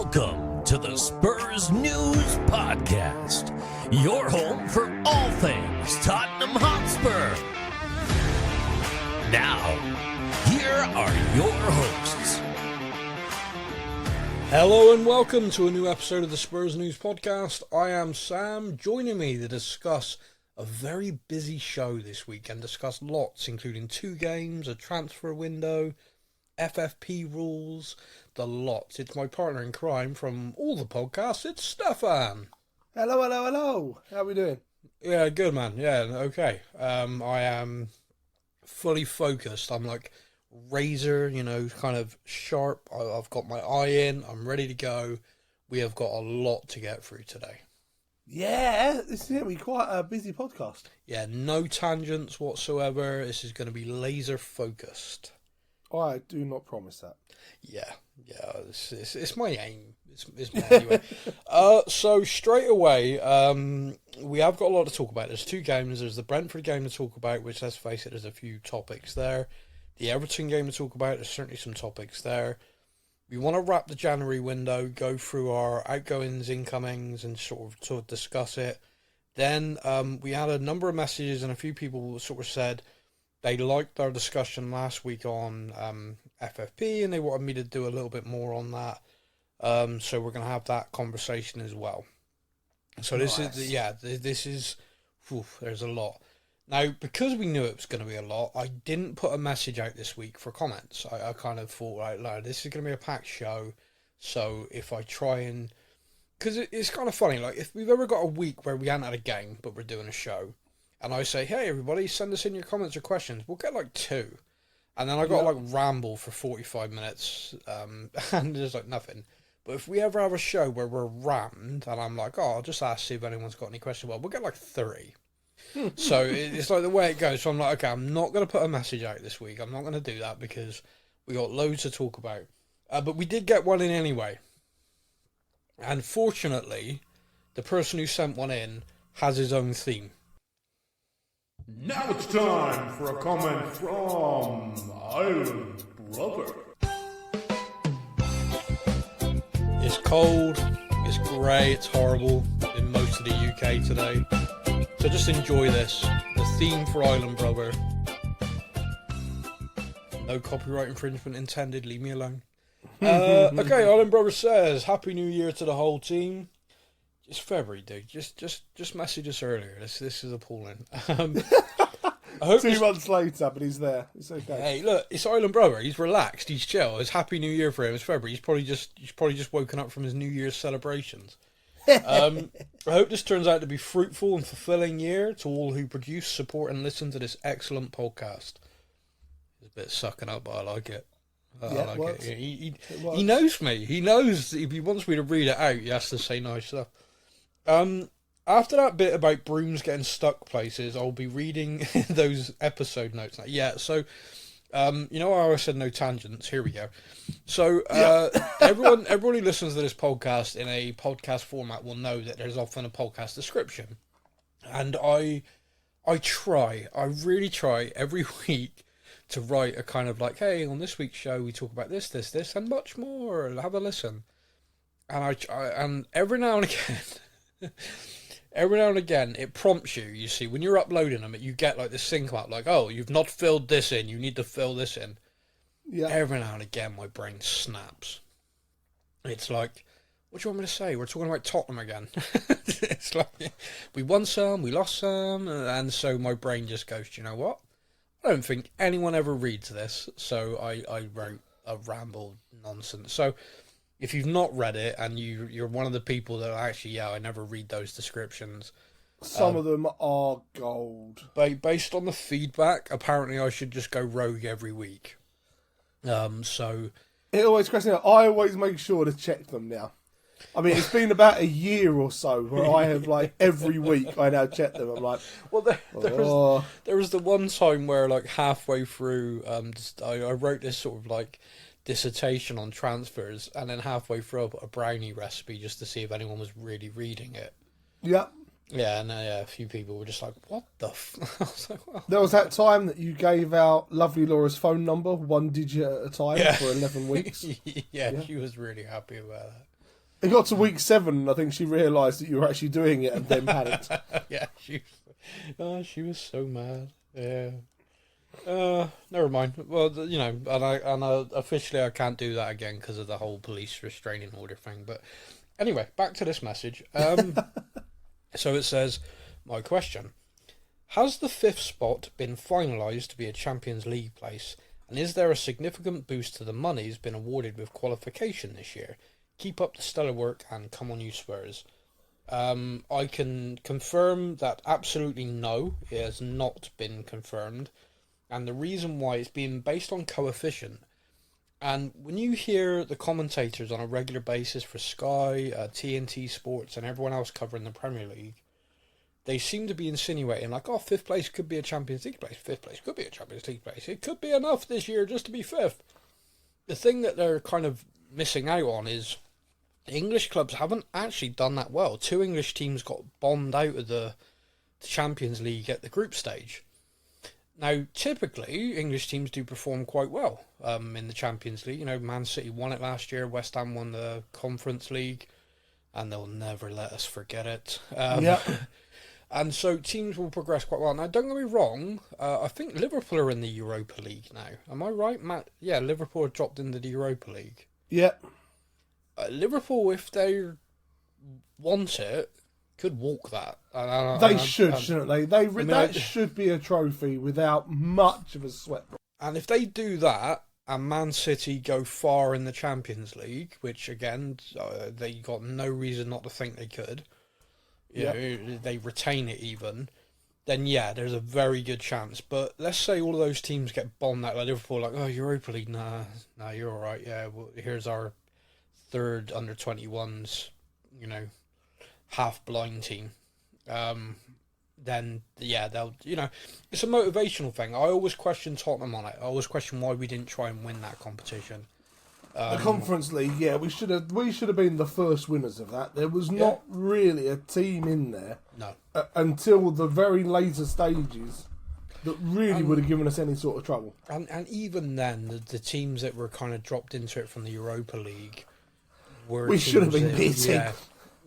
Welcome to the Spurs News Podcast, your home for all things Tottenham Hotspur. Now, here are your hosts. Hello and welcome to a new episode of the Spurs News Podcast. I am Sam. Joining me to discuss a very busy show this week and discuss lots, including 2 games, a transfer window, FFP rules, the lot. It's my partner in crime from all the podcasts. It's Stefan. Hello. How are we doing? Yeah, good man. Yeah, okay. I am fully focused. I'm like razor, kind of sharp. I've got my eye in. I'm ready to go. We have got a lot to get through today. Yeah, this is going to be quite a busy podcast. Yeah, no tangents whatsoever. This is going to be laser focused. I do not promise that. Yeah, it's my aim. It's my anyway. So straight away, we have got a lot to talk about. There's 2 games. There's the Brentford game to talk about, which, let's face it, there's a few topics there. The Everton game to talk about, there's certainly some topics there. We want to wrap the January window, go through our outgoings, incomings, and sort of discuss it. Then we had a number of messages, and a few people sort of said they liked our discussion last week on FFP, and they wanted me to do a little bit more on that. So we're going to have that conversation as well. So this is, there's a lot. Now, because we knew it was going to be a lot, I didn't put a message out this week for comments. I kind of thought out loud, this is going to be a packed show. So if I try and... Because it's kind of funny, like, if we've ever got a week where we haven't had a game, but we're doing a show, and I say, hey, everybody, send us in your comments or questions, we'll get, 2. And then I got to, ramble for 45 minutes, and there's, nothing. But if we ever have a show where we're rammed, and I'm like, I'll just ask, see if anyone's got any questions, well, we'll get, 30. So it's the way it goes. So I'm like, okay, I'm not going to put a message out this week. I'm not going to do that because we got loads to talk about. But we did get one in anyway. And fortunately, the person who sent one in has his own theme. Now it's time for a comment from Island Brother. It's cold, it's grey, it's horrible in most of the UK today. So just enjoy this. The theme for Island Brother. No copyright infringement intended, leave me alone. Okay, Island Brother says, Happy New Year to the whole team. It's February, dude. Just message us earlier. This is appalling. I hope 2 months later, but he's there. It's okay. Hey, look, it's Island Brother. He's relaxed. He's chill. It's Happy New Year for him. It's February. He's probably just woken up from his New Year's celebrations. I hope this turns out to be fruitful and fulfilling year to all who produce, support, and listen to this excellent podcast. It's a bit sucking up, but I like it. I like it. He knows me. He knows if he wants me to read it out, he has to say nice stuff. After that bit about brooms getting stuck places, I'll be reading those episode notes. So, how I said no tangents. Here we go. So, everyone who listens to this podcast in a podcast format will know that there's often a podcast description. And I really try every week to write a kind of hey, on this week's show we talk about this, and much more. Have a listen. And and every now and again, it prompts you. You see, when you're uploading them, you get this thing come up oh, you've not filled this in. You need to fill this in. Yeah. Every now and again, my brain snaps. It's what do you want me to say? We're talking about Tottenham again. It's we won some, we lost some, and so my brain just goes, do you know what? I don't think anyone ever reads this, so I wrote a ramble nonsense. So if you've not read it and you're one of the people that actually, I never read those descriptions. Some of them are gold. Based on the feedback, apparently I should just go rogue every week. So it always cracks me up. I always make sure to check them now. I mean, it's been about a year or so where I have every week I now check them. I'm like, well, there was the one time where halfway through, I wrote this sort of dissertation on transfers, and then halfway through I put a brownie recipe just to see if anyone was really reading it. Yeah. Yeah, and a few people were just like, what the I was like, well. There was that time that you gave out lovely Laura's phone number, 1 digit at a time for 11 weeks. Yeah, she was really happy about that. It got to week 7, and I think she realised that you were actually doing it, and then panicked. Yeah, she was so mad. Yeah. Never mind. Well, and I officially I can't do that again because of the whole police restraining order thing. But anyway, back to this message. So it says, my question: has the 5th spot been finalised to be a Champions League place, and is there a significant boost to the monies been awarded with qualification this year? Keep up the stellar work and come on, you Spurs. I can confirm that absolutely no, it has not been confirmed. And the reason why is being based on coefficient. And when you hear the commentators on a regular basis for Sky, TNT Sports, and everyone else covering the Premier League, they seem to be insinuating like, 5th place could be a Champions League place, 5th place could be a Champions League place. It could be enough this year just to be 5th. The thing that they're kind of missing out on is the English clubs haven't actually done that well. 2 English teams got bombed out of the Champions League at the group stage. Now, typically, English teams do perform quite well in the Champions League. Man City won it last year, West Ham won the Conference League, and they'll never let us forget it. And so teams will progress quite well. Now, don't get me wrong, I think Liverpool are in the Europa League now. Am I right, Matt? Yeah, Liverpool have dropped into the Europa League. Yeah. Liverpool, if they want it, could walk that. They should, shouldn't they? That should be a trophy without much of a sweat. And if they do that, and Man City go far in the Champions League, which again, they got no reason not to think they could, they retain it even, then yeah, there's a very good chance. But let's say all of those teams get bombed out, like Liverpool, like, Europa League, nah, you're all right, yeah, well, here's our 3rd under-21s, half-blind team. Then, yeah, they'll, it's a motivational thing. I always question Tottenham on it. I always question why we didn't try and win that competition. The Conference League, yeah, we should have been the first winners of that. There was not really a team in there until the very later stages that really would have given us any sort of trouble. And even then, the teams that were kind of dropped into it from the Europa League were we should have been beating.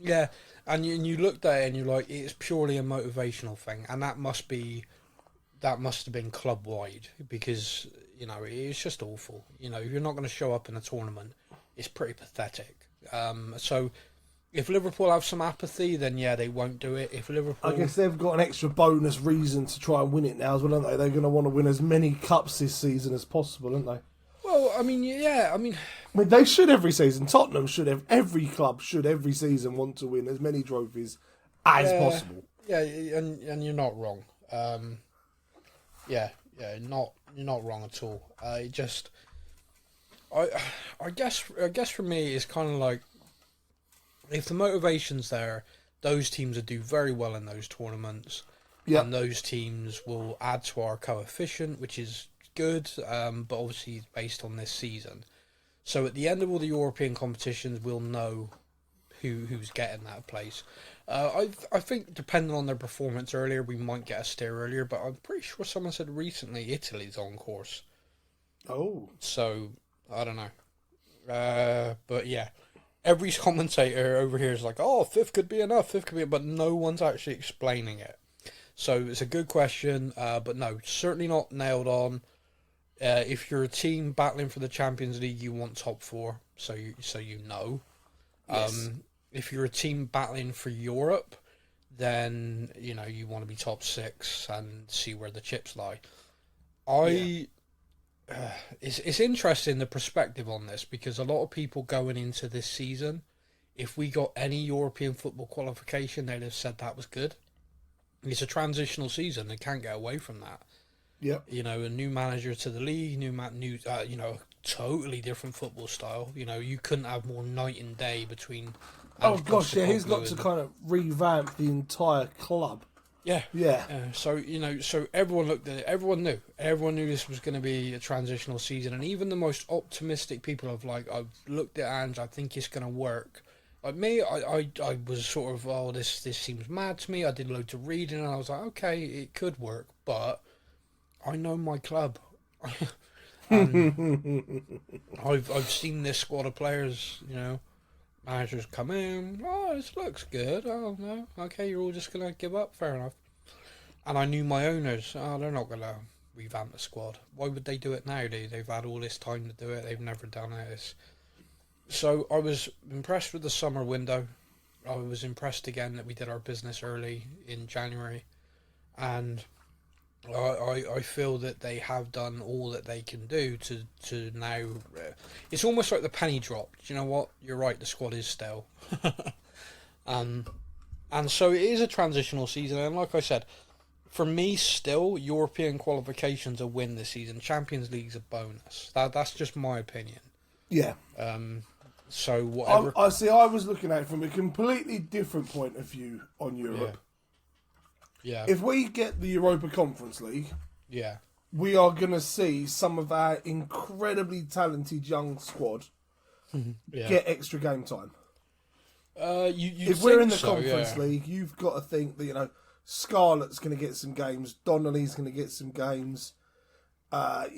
Yeah. And you looked at it and you're like, it's purely a motivational thing, and that must have been club wide, because it's just awful. If you're not going to show up in a tournament, it's pretty pathetic. So if Liverpool have some apathy, then yeah, they won't do it. If Liverpool, I guess they've got an extra bonus reason to try and win it now as well, aren't they? They're going to want to win as many cups this season as possible, aren't they? Well, I mean, they should every season. Tottenham should have. Every club should every season want to win as many trophies as possible. Yeah, and you're not wrong. You're not wrong at all. I guess for me, it's kind of like, if the motivation's there, those teams will do very well in those tournaments, and those teams will add to our coefficient, which is good, but obviously it's based on this season. So at the end of all the European competitions, we'll know who's getting that place. I think depending on their performance earlier, we might get a steer earlier, but I'm pretty sure someone said recently Italy's on course. Oh. So, I don't know. But yeah, every commentator over here is like, 5th could be enough, 5th could be, but no one's actually explaining it. So it's a good question, but no, certainly not nailed on. If you're a team battling for the Champions League, you want top 4, so you know. Yes. If you're a team battling for Europe, then you want to be top 6 and see where the chips lie. It's interesting, the perspective on this, because a lot of people going into this season, if we got any European football qualification, they'd have said that was good. It's a transitional season; they can't get away from that. Yep. A new manager to the league, new totally different football style. You couldn't have more night and day between. Oh gosh, yeah, he's got to kind of revamp the entire club. Yeah. So everyone looked at it. Everyone knew this was going to be a transitional season, and even the most optimistic people have I've looked at Ange. I think it's going to work. Like me, I was sort of, this seems mad to me. I did loads of reading, and I was like, okay, it could work, but I know my club. I've seen this squad of players, Managers come in, oh, this looks good. Oh, no, okay, you're all just going to give up. Fair enough. And I knew my owners, they're not going to revamp the squad. Why would they do it now? They've had all this time to do it. They've never done it. So I was impressed with the summer window. I was impressed again that we did our business early in January. And I feel that they have done all that they can do to now. It's almost like the penny dropped. You know what? You're right. The squad is stale, and so it is a transitional season. And like I said, for me, still European qualifications a win this season. Champions League's a bonus. That's just my opinion. Yeah. So whatever. I see. I was looking at it from a completely different point of view on Europe. Yeah. If we get the Europa Conference League, we are going to see some of our incredibly talented young squad get extra game time. If we're in the Conference League, you've got to think that, Scarlett's going to get some games, Donnelly's going to get some games. Players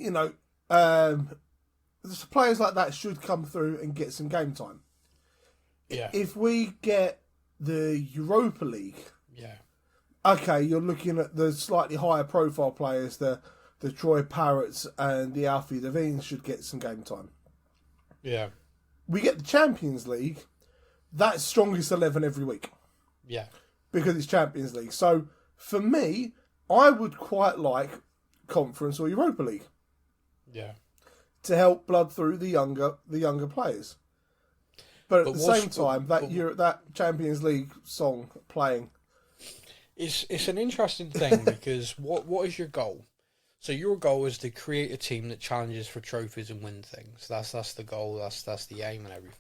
like that should come through and get some game time. Yeah. If we get the Europa League... Okay, you're looking at the slightly higher profile players, the Troy Parrots and the Alfie Devines should get some game time. Yeah. We get the Champions League, that's strongest 11 every week. Yeah. Because it's Champions League. So, for me, I would quite like Conference or Europa League. Yeah. To help blood through the younger players. But at the same time, that Champions League song playing... It's an interesting thing because what is your goal? So your goal is to create a team that challenges for trophies and win things. That's the goal. That's the aim and everything.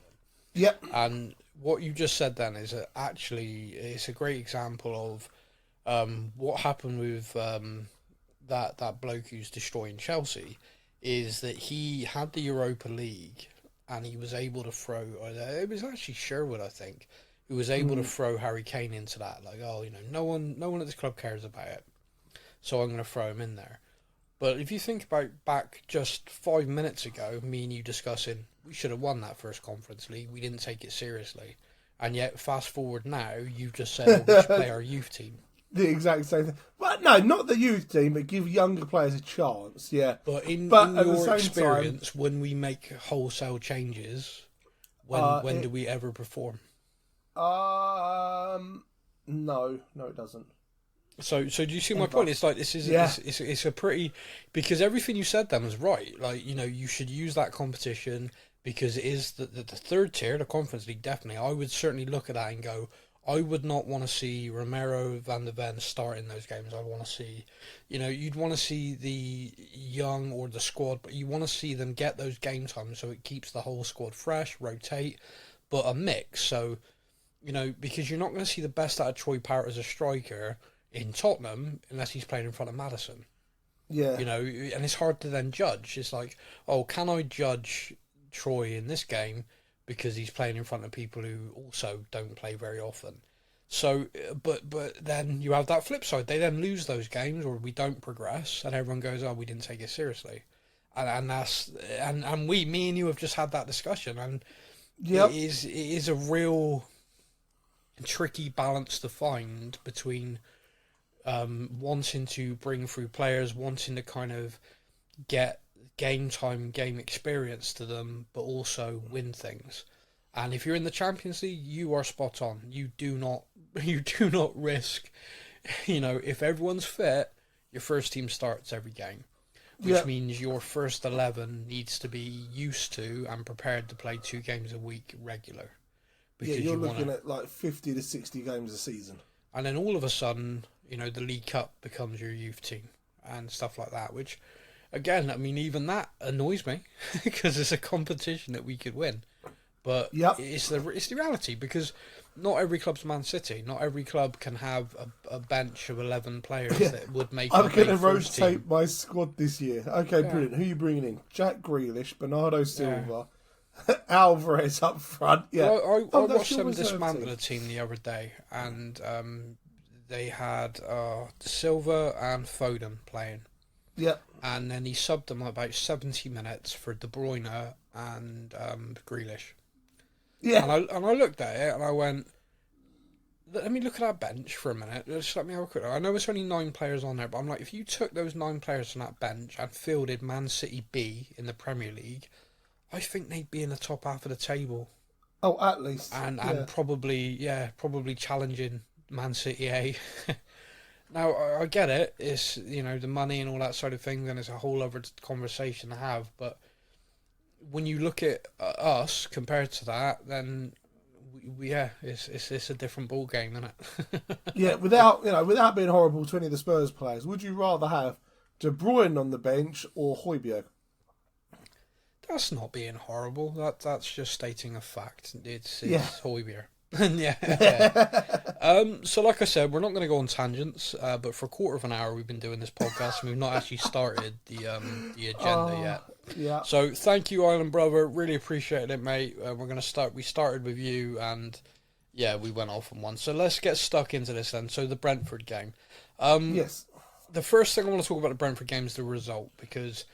Yep. And what you just said then is it's a great example of what happened with that bloke who's destroying Chelsea. Is that he had the Europa League and he was able to throw. It was actually Sherwood, I think. Who was able to throw Harry Kane into that, like, no one at this club cares about it, so I'm going to throw him in there. But if you think about back just 5 minutes ago, me and you discussing, we should have won that first Conference League, we didn't take it seriously, and yet fast forward now, you've just said, we should play our youth team. The exact same thing. Well, no, not the youth team, but give younger players a chance, yeah. But in your experience, when we make wholesale changes, when do we ever perform? No, it doesn't. So do you see my point? It's like it's a pretty, because everything you said then was right. Like, you should use that competition because it is the third tier, the Conference League. Definitely, I would certainly look at that and go, I would not want to see Romero, Van der Ven start in those games. I want to see, you'd want to see the young or the squad, but you want to see them get those game times so it keeps the whole squad fresh, rotate, but a mix. So. Because you're not going to see the best out of Troy Parrott as a striker in Tottenham unless he's playing in front of Maddison. Yeah. And it's hard to then judge. It's like, can I judge Troy in this game because he's playing in front of people who also don't play very often? So, but then you have that flip side. They then lose those games or we don't progress and everyone goes, we didn't take it seriously. And that's, and me and you have just had that discussion and it is a real... tricky balance to find between wanting to bring through players, wanting to kind of get game time, game experience to them, but also win things. And if you're in the Champions League, you are spot on. You do not risk, if everyone's fit, your first team starts every game, which means your first 11 needs to be used to and prepared to play 2 games a week regular. You're looking at like 50 to 60 games a season. And then all of a sudden, the League Cup becomes your youth team and stuff like that, which, again, even that annoys me because it's a competition that we could win. But it's the reality because not every club's Man City. Not every club can have a bench of 11 players that would make I'm going to rotate my squad this year. Okay, brilliant. Who are you bringing in? Jack Grealish, Bernardo Silva... Alvarez up front. Yeah, I watched them dismantle a team the other day, and they had Silva and Foden playing. Yeah, and then he subbed them about 70 minutes for De Bruyne and Grealish. Yeah. And I looked at it and I went, let me look at our bench for a minute. Just let me have a quick look. I know it's only 9 players on there, but I'm like, if you took those 9 players from that bench and fielded Man City B in the Premier League, I think they'd be in the top half of the table. Oh, at least. And probably challenging Man City A. Now, I get it. It's, the money and all that sort of thing, and it's a whole other conversation to have. But when you look at us compared to that, then it's a different ball game, isn't it? Yeah, without being horrible to any of the Spurs players, would you rather have De Bruyne on the bench or Højbjerg? That's not being horrible. That's just stating a fact. It's Højbjerg. So like I said, we're not going to go on tangents, but for a quarter of an hour we've been doing this podcast and we've not actually started the agenda yet. Yeah. So thank you, Island Brother. Really appreciate it, mate. We're going to start. We started with you, and we went off on one. So let's get stuck into this then. So the Brentford game. Yes. The first thing I want to talk about the Brentford game is the result, because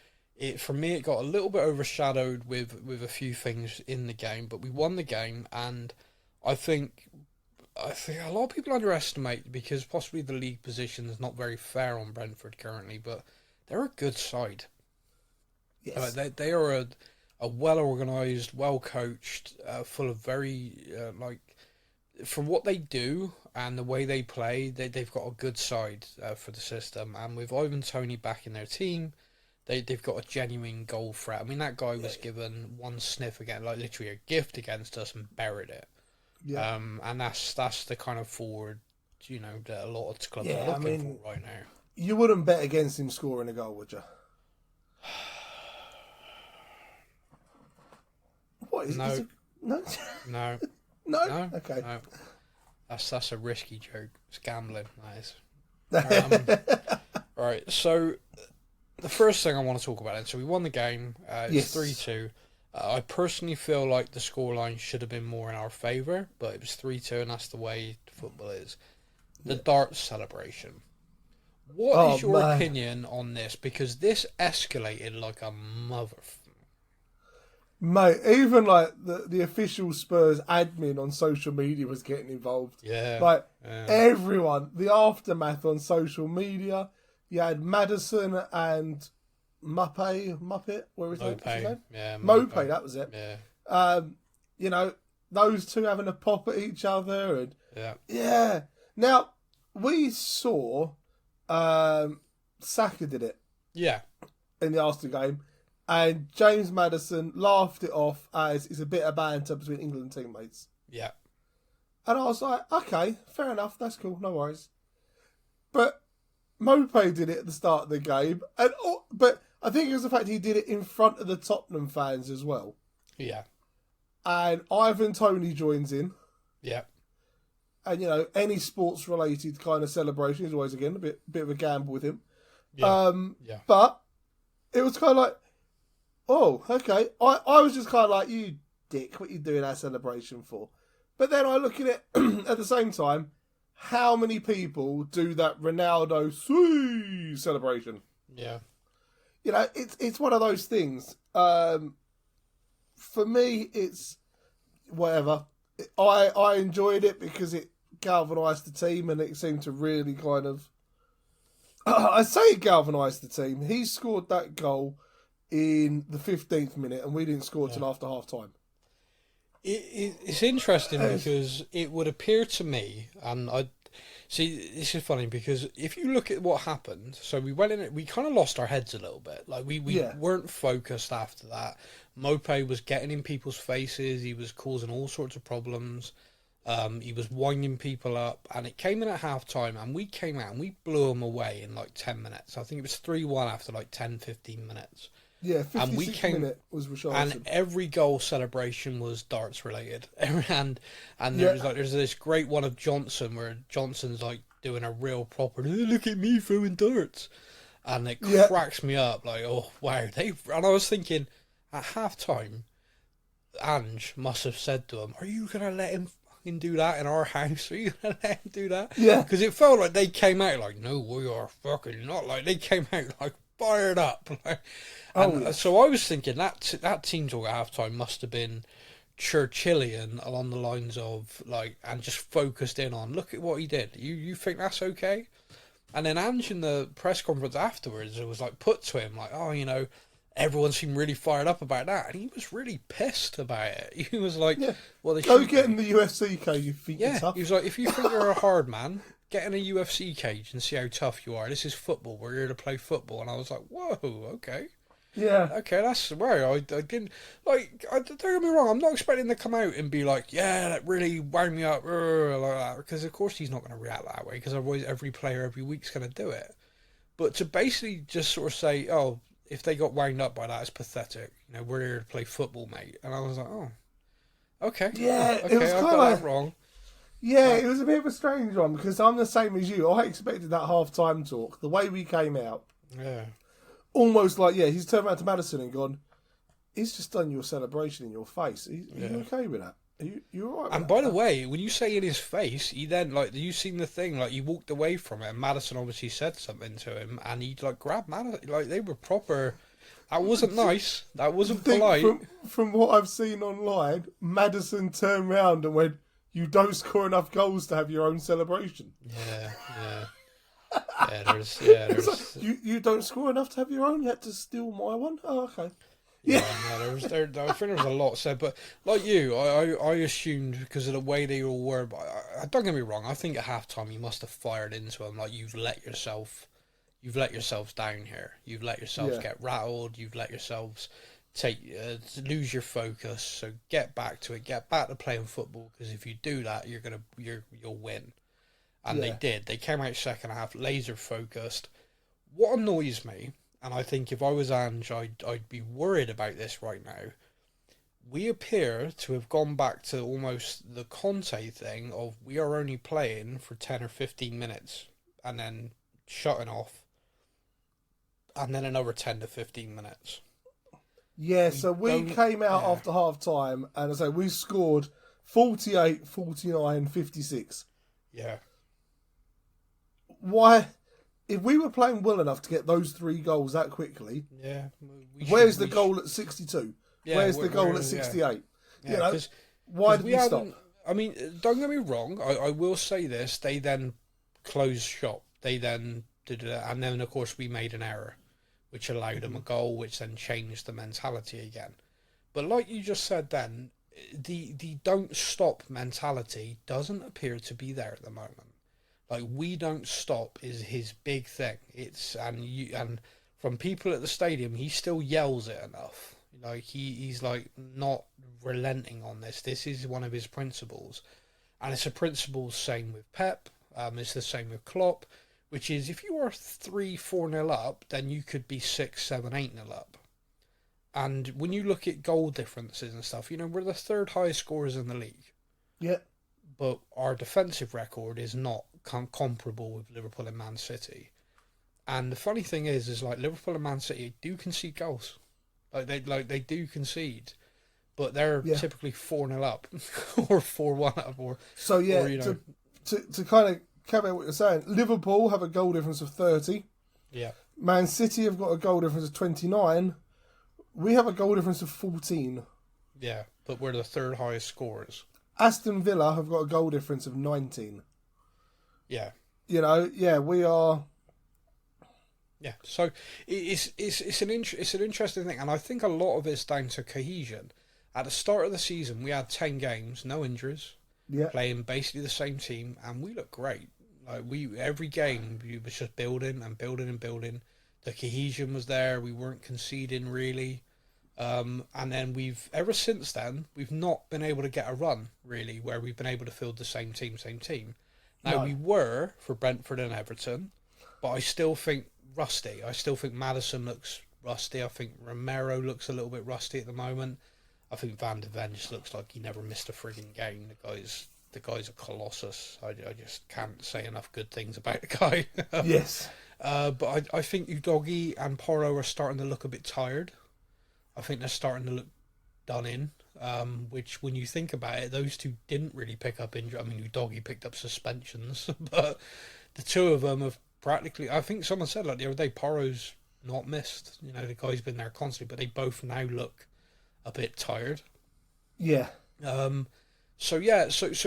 for me it got a little bit overshadowed with a few things in the game, but we won the game, and I think a lot of people underestimate, because possibly the league position is not very fair on Brentford currently, but they're a good side. Yes. They are a well-organised, well-coached, full of very, from what they do and the way they play, they've got a good side for the system. And with Ivan Toney back in their team, they've got a genuine goal threat. I mean, that guy was given one sniff again, like literally a gift against us, and buried it. Yeah. And that's the kind of forward, that a lot of clubs are looking for right now. You wouldn't bet against him scoring a goal, would you? What is no. Is it? No. No. No. Okay. No. That's a risky joke. It's gambling. That is. Right. So the first thing I want to talk about is, so we won the game. It's 3-2. I personally feel like the scoreline should have been more in our favour, but it was 3-2, and that's the way football is. The darts celebration. What is your opinion on this? Because this escalated like a mother. Mate, even like the official Spurs admin on social media was getting involved. Yeah. Everyone, the aftermath on social media. You had Maddison and Muppet, where was that? Yeah, Mope, that was it. Yeah. Those two having a pop at each other, and yeah. Now we saw Saka did it. Yeah. In the Arsenal game, and James Maddison laughed it off as it's a bit of banter between England teammates. Yeah. And I was like, okay, fair enough, that's cool, no worries. But Mope did it at the start of the game, but I think it was the fact he did it in front of the Tottenham fans as well. Yeah. And Ivan Toney joins in. Yeah. And, any sports-related kind of celebration is always, again, a bit of a gamble with him. Yeah. But it was kind of like, oh, okay. I was just kind of like, you dick, what are you doing that celebration for? But then I look at it at the same time, how many people do that Ronaldo celebration? Yeah. It's one of those things. For me, it's whatever. I enjoyed it because it galvanised the team, and it seemed to really kind of... I say it galvanised the team. He scored that goal in the 15th minute, and we didn't score till after half-time. It's interesting because it would appear to me, and I see, this is funny because if you look at what happened, so we went in, we kind of lost our heads a little bit. Like we weren't focused after that. Mope was getting in people's faces. He was causing all sorts of problems. He was winding people up, and it came in at half time, and we came out and we blew him away in like 10 minutes. I think it was 3-1 after like 10-15 minutes. Yeah, 56 minute was Richarlison. And every goal celebration was darts related. and there's this great one of Johnson where Johnson's like doing a real proper, look at me throwing darts. And it cracks me up, like, oh wow. And I was thinking, at half time, Ange must have said to him, are you gonna let him fucking do that in our house? Are you gonna let him do that? Yeah. Because it felt like they came out like, no, we are fucking not. Like they came out like fired up. So I was thinking that team talk at halftime must have been Churchillian along the lines of like, and just focused in on, look at what he did. You think that's okay? And then Ange in the press conference afterwards, it was like put to him like, oh, everyone seemed really fired up about that, and he was really pissed about it. He was like, well, they go get in the UFC cage. You think you're tough? He was like, if you think you're a hard man, get in a UFC cage and see how tough you are. This is football. We're here to play football. And I was like, whoa, okay. Yeah. Okay, that's right. I didn't, don't get me wrong, I'm not expecting to come out and be like, yeah, that really wound me up, like that, because of course he's not going to react that way, because otherwise every player every week's going to do it. But to basically just sort of say, oh, if they got wound up by that, it's pathetic. We're here to play football, mate. And I was like, oh, okay. Yeah, okay, it was I kind got of that wrong. Yeah, it was a bit of a strange one, because I'm the same as you. I expected that half-time talk, the way we came out. Yeah. Almost like, he's turned around to Maddison and gone, he's just done your celebration in your face. Are you okay with that? Are you all right with that? And by the way, when you say in his face, he then, you seen the thing, he walked away from it, and Maddison obviously said something to him, and he, grabbed Maddison, they were proper. That wasn't nice. That wasn't polite. From what I've seen online, Maddison turned round and went, you don't score enough goals to have your own celebration. Yeah. There's like, you don't score enough to have your own. You had to steal my one. Oh, okay. Yeah, no, I think there was a lot said, but like you, I assumed because of the way they all were. But don't get me wrong, I think at halftime you must have fired into them like you've let yourselves down here. You've let yourselves get rattled. You've let yourselves lose your focus. So get back to it. Get back to playing football, because if you do that, you'll win. And they did. They came out second half, laser focused. What annoys me, and I think if I was Ange, I'd be worried about this right now. We appear to have gone back to almost the Conte thing of we are only playing for 10 or 15 minutes and then shutting off, and then another 10 to 15 minutes. Yeah, so we came out after half time, and I say we scored 48, 49, 56. Yeah. Why, if we were playing well enough to get those 3 goals that quickly, where's the goal at 62? Where's the goal at 68? Why did we stop? I mean, don't get me wrong, I will say this, they then closed shop. They then did it, and then of course we made an error, which allowed them a goal, which then changed the mentality again. But like you just said then, the don't stop mentality doesn't appear to be there at the moment. We don't stop is his big thing. And from people at the stadium, he still yells it enough. He's not relenting on this. This is one of his principles. And it's a principle same with Pep. It's the same with Klopp, which is if you are 3-4-0 up, then you could be 6-7-8-0 up. And when you look at goal differences and stuff, we're the third highest scorers in the league. Yeah. But our defensive record is not comparable with Liverpool and Man City. And the funny thing is Liverpool and Man City do concede goals. They do concede, but they're typically 4-0 up or 4-1 up or so. Yeah, or, to kind of cover what you're saying, Liverpool have a goal difference of 30. Yeah. Man City have got a goal difference of 29. We have a goal difference of 14. Yeah, but we're the third highest scorers. Aston Villa have got a goal difference of 19. Yeah. We are. Yeah, so it's an interesting thing, and I think a lot of it's down to cohesion. At the start of the season, we had 10 games, no injuries, playing basically the same team, and we looked great. Every game we was just building and building and building. The cohesion was there. We weren't conceding really, and then ever since then we've not been able to get a run really where we've been able to field the same team. Now we were for Brentford and Everton, but I still think rusty. I still think Maddison looks rusty. I think Romero looks a little bit rusty at the moment. I think Van de Ven just looks like he never missed a frigging game. The guy's a colossus. I just can't say enough good things about the guy. Yes. But I think Udogie and Porro are starting to look a bit tired. I think they're starting to look done in. Which, when you think about it, those two didn't really pick up injury. I mean, Udogie picked up suspensions, but the two of them have practically. I think someone said the other day, Porro's not missed. The guy's been there constantly, but they both now look a bit tired. Yeah, So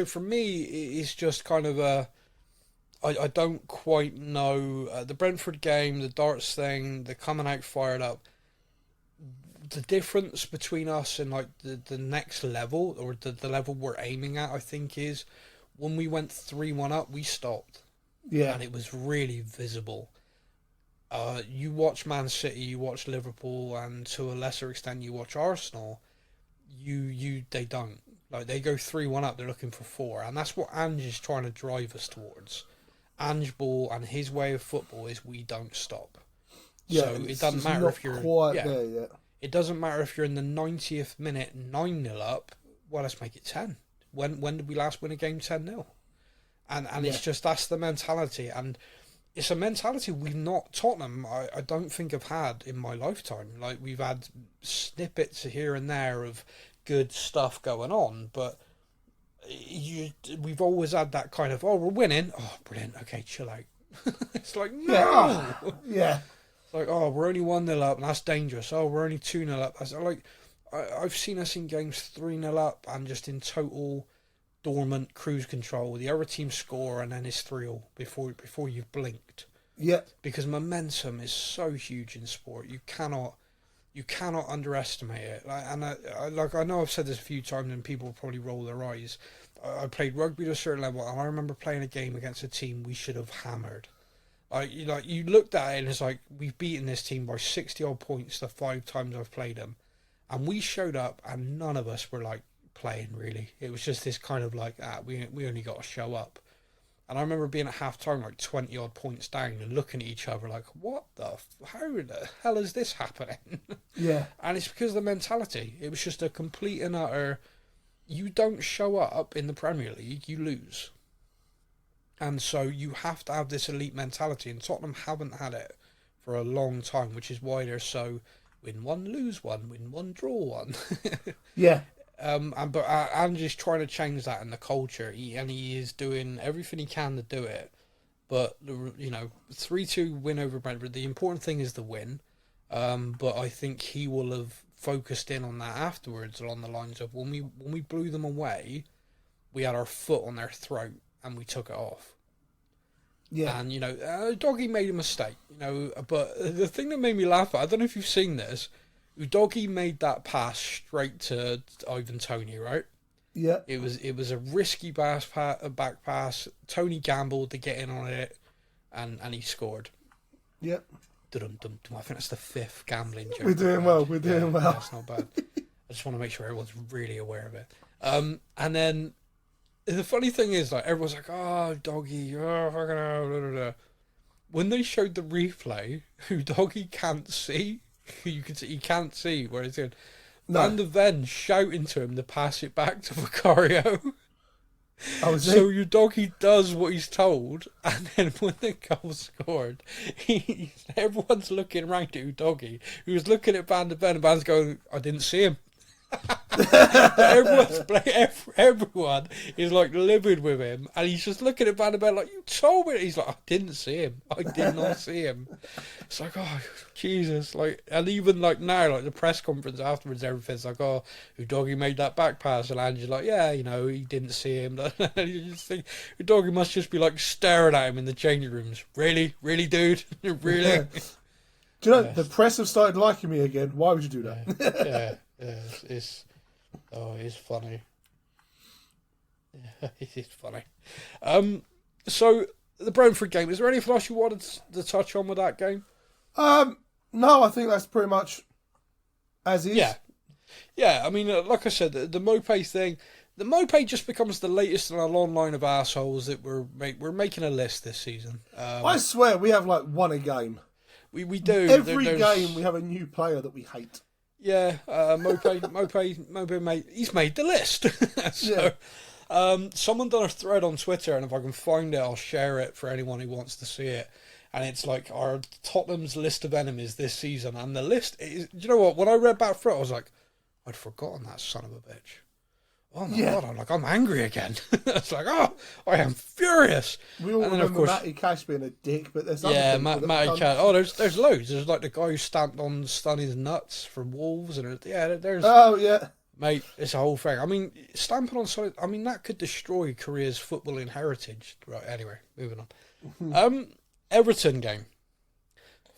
for me, it's just kind of I don't quite know the Brentford game, the darts thing, the coming out fired up. The difference between us and like the next level, or the level we're aiming at, I think, is when we went 3-1 up, we stopped. Yeah. And it was really visible. You watch Man City, you watch Liverpool, and to a lesser extent you watch Arsenal. They don't. Like, they go 3-1 up, they're looking for 4, and that's what Ange is trying to drive us towards. Ange ball and his way of football is we don't stop. Yeah, so it doesn't matter if you're there yet. It doesn't matter if you're in the 90th minute 9-0 up. Well, let's make it 10. When did we last win a game 10-0? And it's just, that's the mentality, and it's a mentality we've not, Tottenham, I don't think have had in my lifetime. Like, we've had snippets here and there of good stuff going on, but we've always had that kind of, oh, we're winning, oh, brilliant, okay, chill out. It's like, no! Yeah. It's like, oh, we're only 1-0 up, and that's dangerous. Oh, we're only 2-0 up. That's like, I've seen us in games 3-0 up, and just in total dormant cruise control. The other team score, and then it's 3-0 before you've blinked. Yeah. Because momentum is so huge in sport. You cannot underestimate it. And I know I've said this a few times, and people probably roll their eyes. I played rugby to a certain level, and I remember playing a game against a team we should have hammered. You looked at it, and it's like, we've beaten this team by 60 odd points the 5 times I've played them, and we showed up, and none of us were like playing really. It was just this kind of like, we only got to show up. And I remember being at half time like 20 odd points down and looking at each other like, how the hell is this happening? Yeah. And it's because of the mentality. It was just a complete and utter, you don't show up in the Premier League, you lose. And so you have to have this elite mentality, and Tottenham haven't had it for a long time, which is why they're so win one, lose one, win one, draw one. Yeah. But Ange is trying to change that in the culture, he is doing everything he can to do it. But 3-2 win over Brentford. The important thing is the win. But I think he will have focused in on that afterwards, along the lines of when we blew them away, we had our foot on their throat and we took it off. Yeah. And Doggy made a mistake. But the thing that made me laugh, I don't know if you've seen this. Udogie made that pass straight to Ivan Toney, right? Yeah. It was a risky back pass. Toney gambled to get in on it, and he scored. Yeah. I think that's the 5th gambling joke. We're doing well. We're doing well. That's not bad. I just want to make sure everyone's really aware of it. And then the funny thing is, like, everyone's like, "Oh, Doggy, oh, fucking hell, blah, blah, blah." When they showed the replay, Doggy can't see. You can see he can't see where it's in. No. Van der Ven shouting to him to pass it back to Vicario. Oh, so your doggy does what he's told, and then when the goal's scored, everyone's looking around at Udogie, who's looking at Van der Ven, and Van's going, "I didn't see him." Everyone is like livid with him, and he's just looking at Van der Ven like, "You told me." He's like, "I didn't see him. I did not see him." It's like, oh Jesus! Like, and even like now, like the press conference afterwards, everything's like, "Oh, Udogie made that back pass," and Ange's like, "Yeah, he didn't see him." And you just think Udogie must just be like staring at him in the changing rooms. Really, dude, really. Yeah. Do you know the press have started liking me again? Why would you do that? Yeah, it's funny. Yeah, it is funny. So the Brentford game. Is there anything else you wanted to touch on with that game? No, I think that's pretty much as is. Yeah. I mean, like I said, the Mopé thing. The Mopé just becomes the latest in a long line of assholes that we're making a list this season. I swear we have like one a game. We do. Every game we have a new player that we hate. Yeah, Mopé mate, he's made the list. So, someone done a thread on Twitter, and if I can find it, I'll share it for anyone who wants to see it. And it's like our Tottenham's list of enemies this season, and the list is, do you know what? When I read back through it, I was like, I'd forgotten that son of a bitch. Oh my God, I'm angry again. It's like, I am furious. We all remember, of course, Matty Cash being a dick, but there's other Matty Cash. Oh, there's loads. There's like the guy who stamped on Stunny's nuts from Wolves, and there's Mate, it's a whole thing. I mean, stamping on solid. I mean, that could destroy Korea's footballing heritage. Right. Anyway, moving on. Everton game.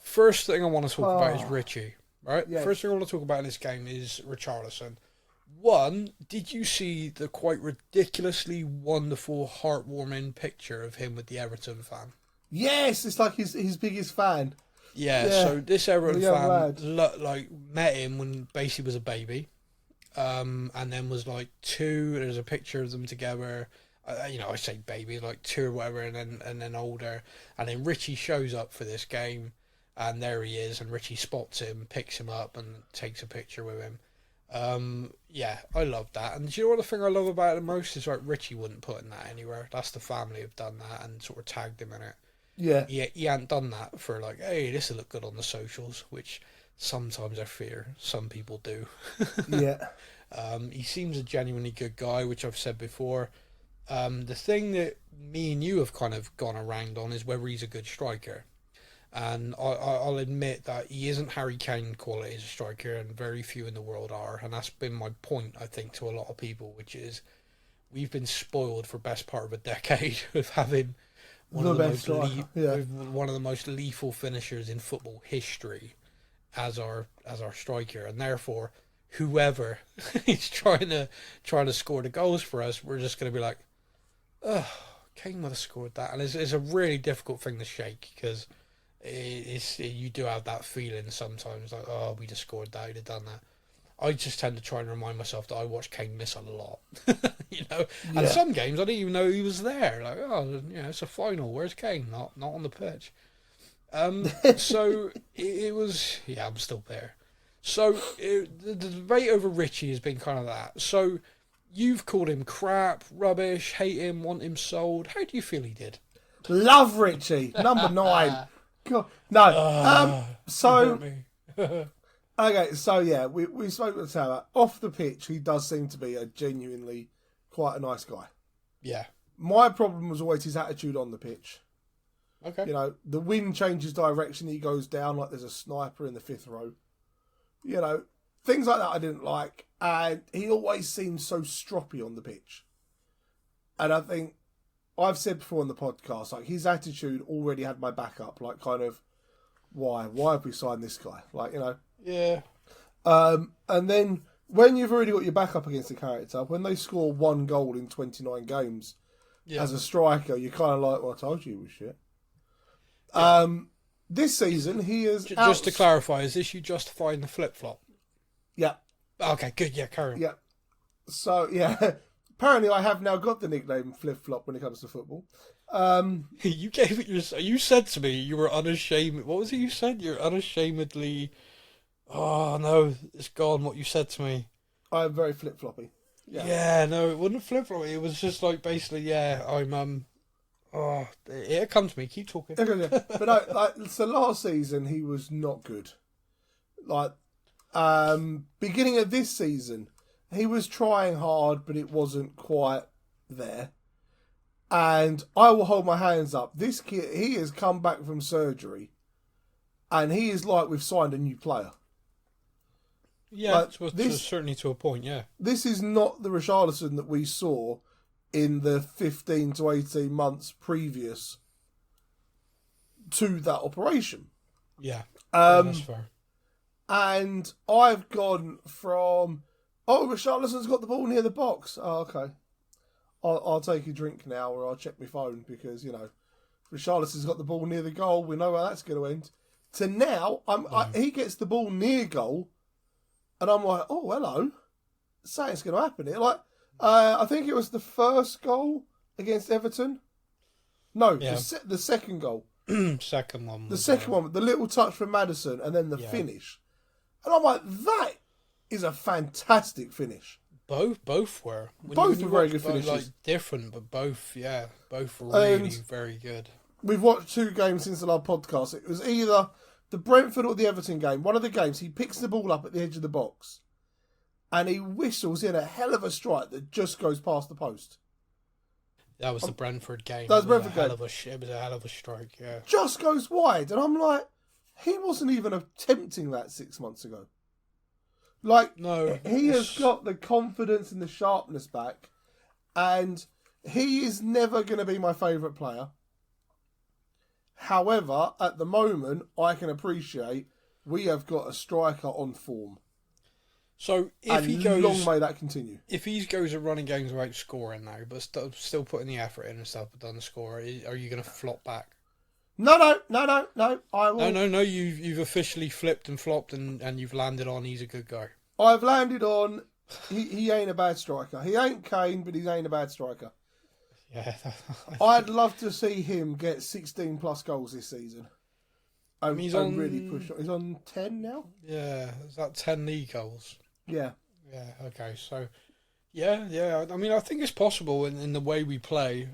First thing I want to talk about is Richie. Right. Yes. First thing I want to talk about in this game is Richarlison. One, did you see the quite ridiculously wonderful, heartwarming picture of him with the Everton fan? Yes, it's like his biggest fan. Yeah. So this Everton fan met him when basically was a baby. And then was like 2. There's a picture of them together. I say baby, like 2 or whatever, and then older. And then Richie shows up for this game, and there he is. And Richie spots him, picks him up, and takes a picture with him. Yeah, I love that. And do you know what the thing I love about it the most is like Richie wouldn't put in that anywhere. That's the family have done that and sort of tagged him in it. Yeah, he hadn't done that for like, hey, this will look good on the socials, which sometimes I fear some people do. yeah. He seems a genuinely good guy, which I've said before. The thing that me and you have kind of gone around on is whether he's a good striker. And I'll admit that he isn't Harry Kane quality as a striker, and very few in the world are. And that's been my point, I think, to a lot of people, which is we've been spoiled for best part of a decade of having one of the most lethal finishers in football history as our striker, and therefore whoever is trying to score the goals for us, we're just going to be like, oh, Kane would have scored that. And it's a really difficult thing to shake, because you do have that feeling sometimes, like, oh, we just scored that, he'd have done that. I just tend to try and remind myself that I watch Kane miss a lot, And some games I didn't even know he was there. Like, oh, it's a final. Where's Kane? Not on the pitch. So it was. Yeah, I'm still there. So the debate over Richie has been kind of that. So you've called him crap, rubbish, hate him, want him sold. How do you feel he did? Love Richie, number 9. God, no. So. Okay, so yeah, we spoke with Tower. Off the pitch, he does seem to be a genuinely quite a nice guy. Yeah. My problem was always his attitude on the pitch. Okay. The wind changes direction, he goes down like there's a sniper in the 5th row. Things like that I didn't like. And he always seemed so stroppy on the pitch. And I think, I've said before on the podcast, like, his attitude already had my back up. Like, kind of, why have we signed this guy? Like, Yeah. And then when you've already got your back up against the character, when they score 1 goal in 29 games as a striker, you're kind of like, well, I told you he was shit. Yeah. This season, he is... Just to clarify, is this you justifying the flip-flop? Yeah. Okay, good. Yeah, carry on. Yeah. So, yeah. Apparently, I have now got the nickname flip-flop when it comes to football. You gave it you said to me you were unashamed. What was it you said? You're unashamedly... Oh, no, it's gone, what you said to me. I'm very flip-floppy. Yeah, no, it wasn't flip-floppy. It was just like, basically, I'm... Oh, it comes to me. Keep talking. But no, so last season, he was not good. Like, beginning of this season, he was trying hard, but it wasn't quite there. And I will hold my hands up. This kid, he has come back from surgery, and he is like we've signed a new player. Yeah, certainly to a point, yeah. This is not the Richarlison that we saw in the 15 to 18 months previous to that operation. Yeah, that's fair. And I've gone from, Richarlison's got the ball near the box. Oh, okay. I'll take a drink now, or I'll check my phone, because, Richarlison's got the ball near the goal. We know how that's going to end. To now, he gets the ball near goal, and I'm like, oh, hello. Something's going to happen here. Like, I think it was the first goal against Everton. No, the second goal. Second one. The second one, the little touch from Maddison, and then the finish. And I'm like, that is a fantastic finish. Both were. Both were very good finishes. Like, different, but both were really very good. We've watched 2 games since the last podcast. It was either the Brentford or the Everton game. One of the games, he picks the ball up at the edge of the box, and he whistles in a hell of a strike that just goes past the post. That was the Brentford game. That was Brentford game. It was a hell of a strike, yeah. Just goes wide, and I'm like, he wasn't even attempting that 6 months ago. Like, No, he has got the confidence and the sharpness back, and he is never going to be my favourite player. However, at the moment, I can appreciate we have got a striker on form. So if and he goes, long may that continue. If he goes and running games without scoring now, but still putting the effort in and stuff, but doesn't score, are you going to flop back? No. I will. No. You've officially flipped and flopped, and you've landed on he's a good guy. I've landed on he ain't a bad striker. He ain't Kane, but he ain't a bad striker. Yeah. I'd love to see him get 16 plus goals this season. He's on really push. He's on 10 now. Yeah, is that 10 league goals? Yeah. Yeah. Okay. So, yeah. I mean, I think it's possible in the way we play.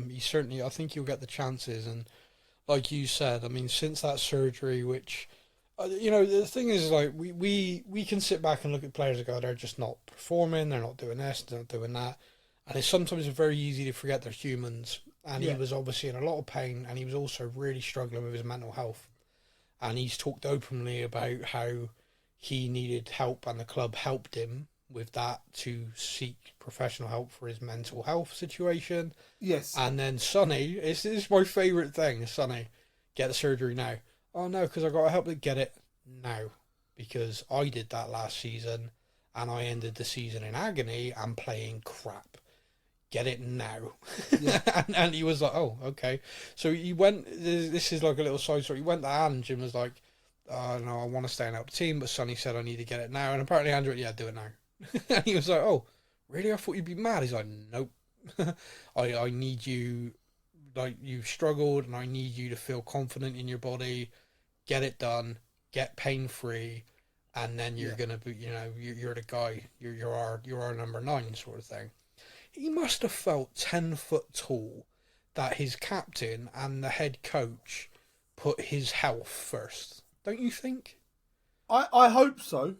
He certainly. I think he'll get the chances, and like you said, I mean, since that surgery, which, the thing is, like, we can sit back and look at players and go, they're just not performing. They're not doing this. They're not doing that. And it's sometimes very easy to forget they're humans. And he was obviously in a lot of pain, and he was also really struggling with his mental health. And he's talked openly about how he needed help, and the club helped him with that to seek professional help for his mental health situation. Yes. And then Sonny, this is my favourite thing, Sonny, get the surgery now. Oh no, because I got to help to get it now. Because I did that last season, and I ended the season in agony and playing crap. Get it now. Yeah. and he was like, oh, okay. So he went, this is like a little side story. He went to Ange and was like, oh, no, I want to stay and help the team, but Sonny said I need to get it now. And apparently Ange went, yeah, do it now. And he was like, oh, really? I thought you'd be mad. He's like, nope. I need you, like, you've struggled, and I need you to feel confident in your body, get it done, get pain-free, and then you're going to be, you're the guy, you're our number 9 sort of thing. He must have felt 10 foot tall that his captain and the head coach put his health first. Don't you think? I hope so.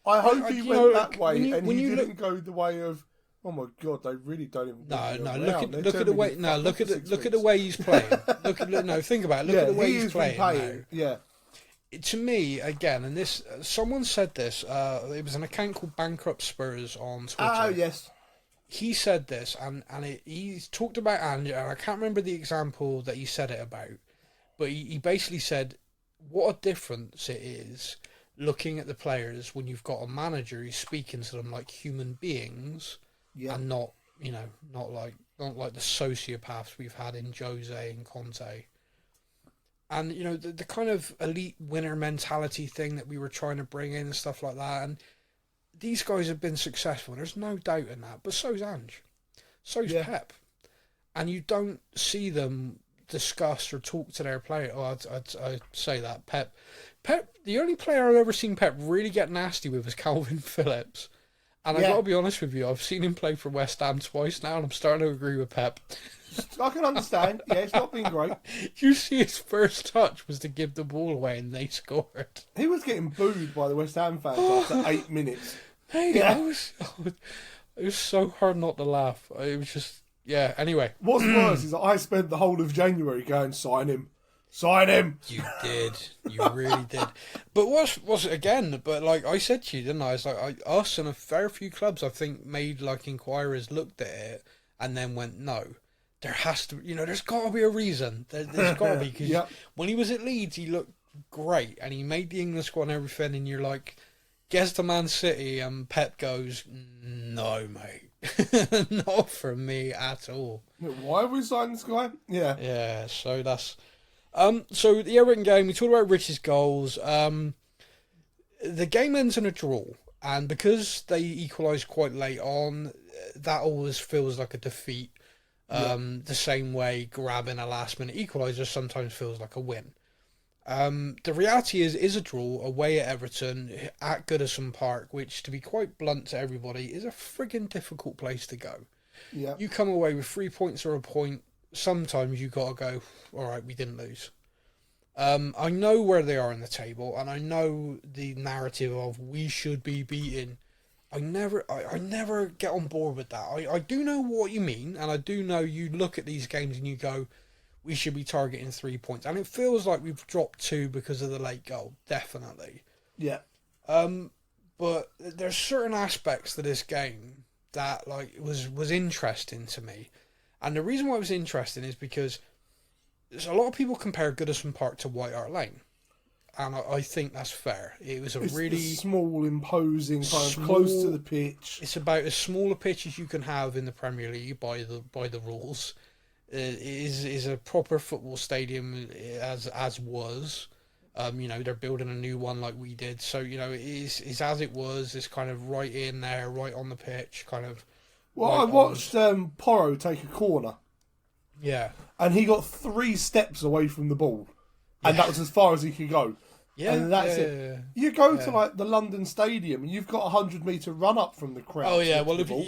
I hope he went that way, and he didn't go the way of, oh my God, they really don't even. No. Look at the way. No, look at the way he's playing. Think about it. Look at the way he's playing now. Yeah. To me, again, and this, someone said this. It was an account called Bankrupt Spurs on Twitter. Oh yes. He said this, and he's talked about Ange, and I can't remember the example that he said it about, but he basically said what a difference it is looking at the players when you've got a manager who's speaking to them like human beings, and not like the sociopaths we've had in Jose and Conte. And, the kind of elite winner mentality thing that we were trying to bring in and stuff like that, and these guys have been successful, there's no doubt in that, but so's Ange. So's Pep. And you don't see them discuss or talk to their player. Oh, I'd say that. Pep, the only player I've ever seen Pep really get nasty with is Calvin Phillips. And I've got to be honest with you, I've seen him play for West Ham twice now, and I'm starting to agree with Pep. I can understand. Yeah, it's not been great. You see, his first touch was to give the ball away, and they scored. He was getting booed by the West Ham fans after 8 minutes. Hey, it was so hard not to laugh. It was just, anyway. What's worse is that I spent the whole of January going, sign him. You did. You really did. But but like I said to you, didn't I? It's like us and a fair few clubs, I think, made like inquiries, looked at it, and then went, no. There has to, there's got to be a reason. There's got to be, because when he was at Leeds, he looked great, and he made the England squad and everything, and you're like, gets to Man City, and Pep goes, no, mate. Not for me at all. Why have we signed this guy? Yeah. Yeah, so that's... so the Everton game, we talked about Rich's goals. The game ends in a draw, and because they equalised quite late on, that always feels like a defeat. The same way grabbing a last-minute equaliser sometimes feels like a win. The reality is a draw away at Everton at Goodison Park, which, to be quite blunt to everybody, is a friggin' difficult place to go. Yeah. You come away with 3 points or a point, sometimes you got to go, all right, we didn't lose. I know where they are in the table, and I know the narrative of we should be beaten. I never get on board with that. I do know what you mean, and I do know you look at these games and you go, we should be targeting 3 points. And it feels like we've dropped 2 because of the late goal, definitely. Yeah. But there's certain aspects to this game that like was interesting to me, and the reason why it was interesting is because there's a lot of people compare Goodison Park to White Hart Lane, and I think that's fair. It was It's really the small, imposing, kind of close to the pitch. It's about as small a pitch as you can have in the Premier League by the rules. It is a proper football stadium as was. They're building a new one like we did, so it is as it was. It's kind of right in there, right on the pitch, kind of. Well, right I watched Porro take a corner. Yeah. And he got 3 steps away from the ball, and that was as far as he could go. Yeah, and that's it. Yeah. You go to like the London Stadium, and you've got a 100-meter run up from the crowd. Oh yeah, well you go to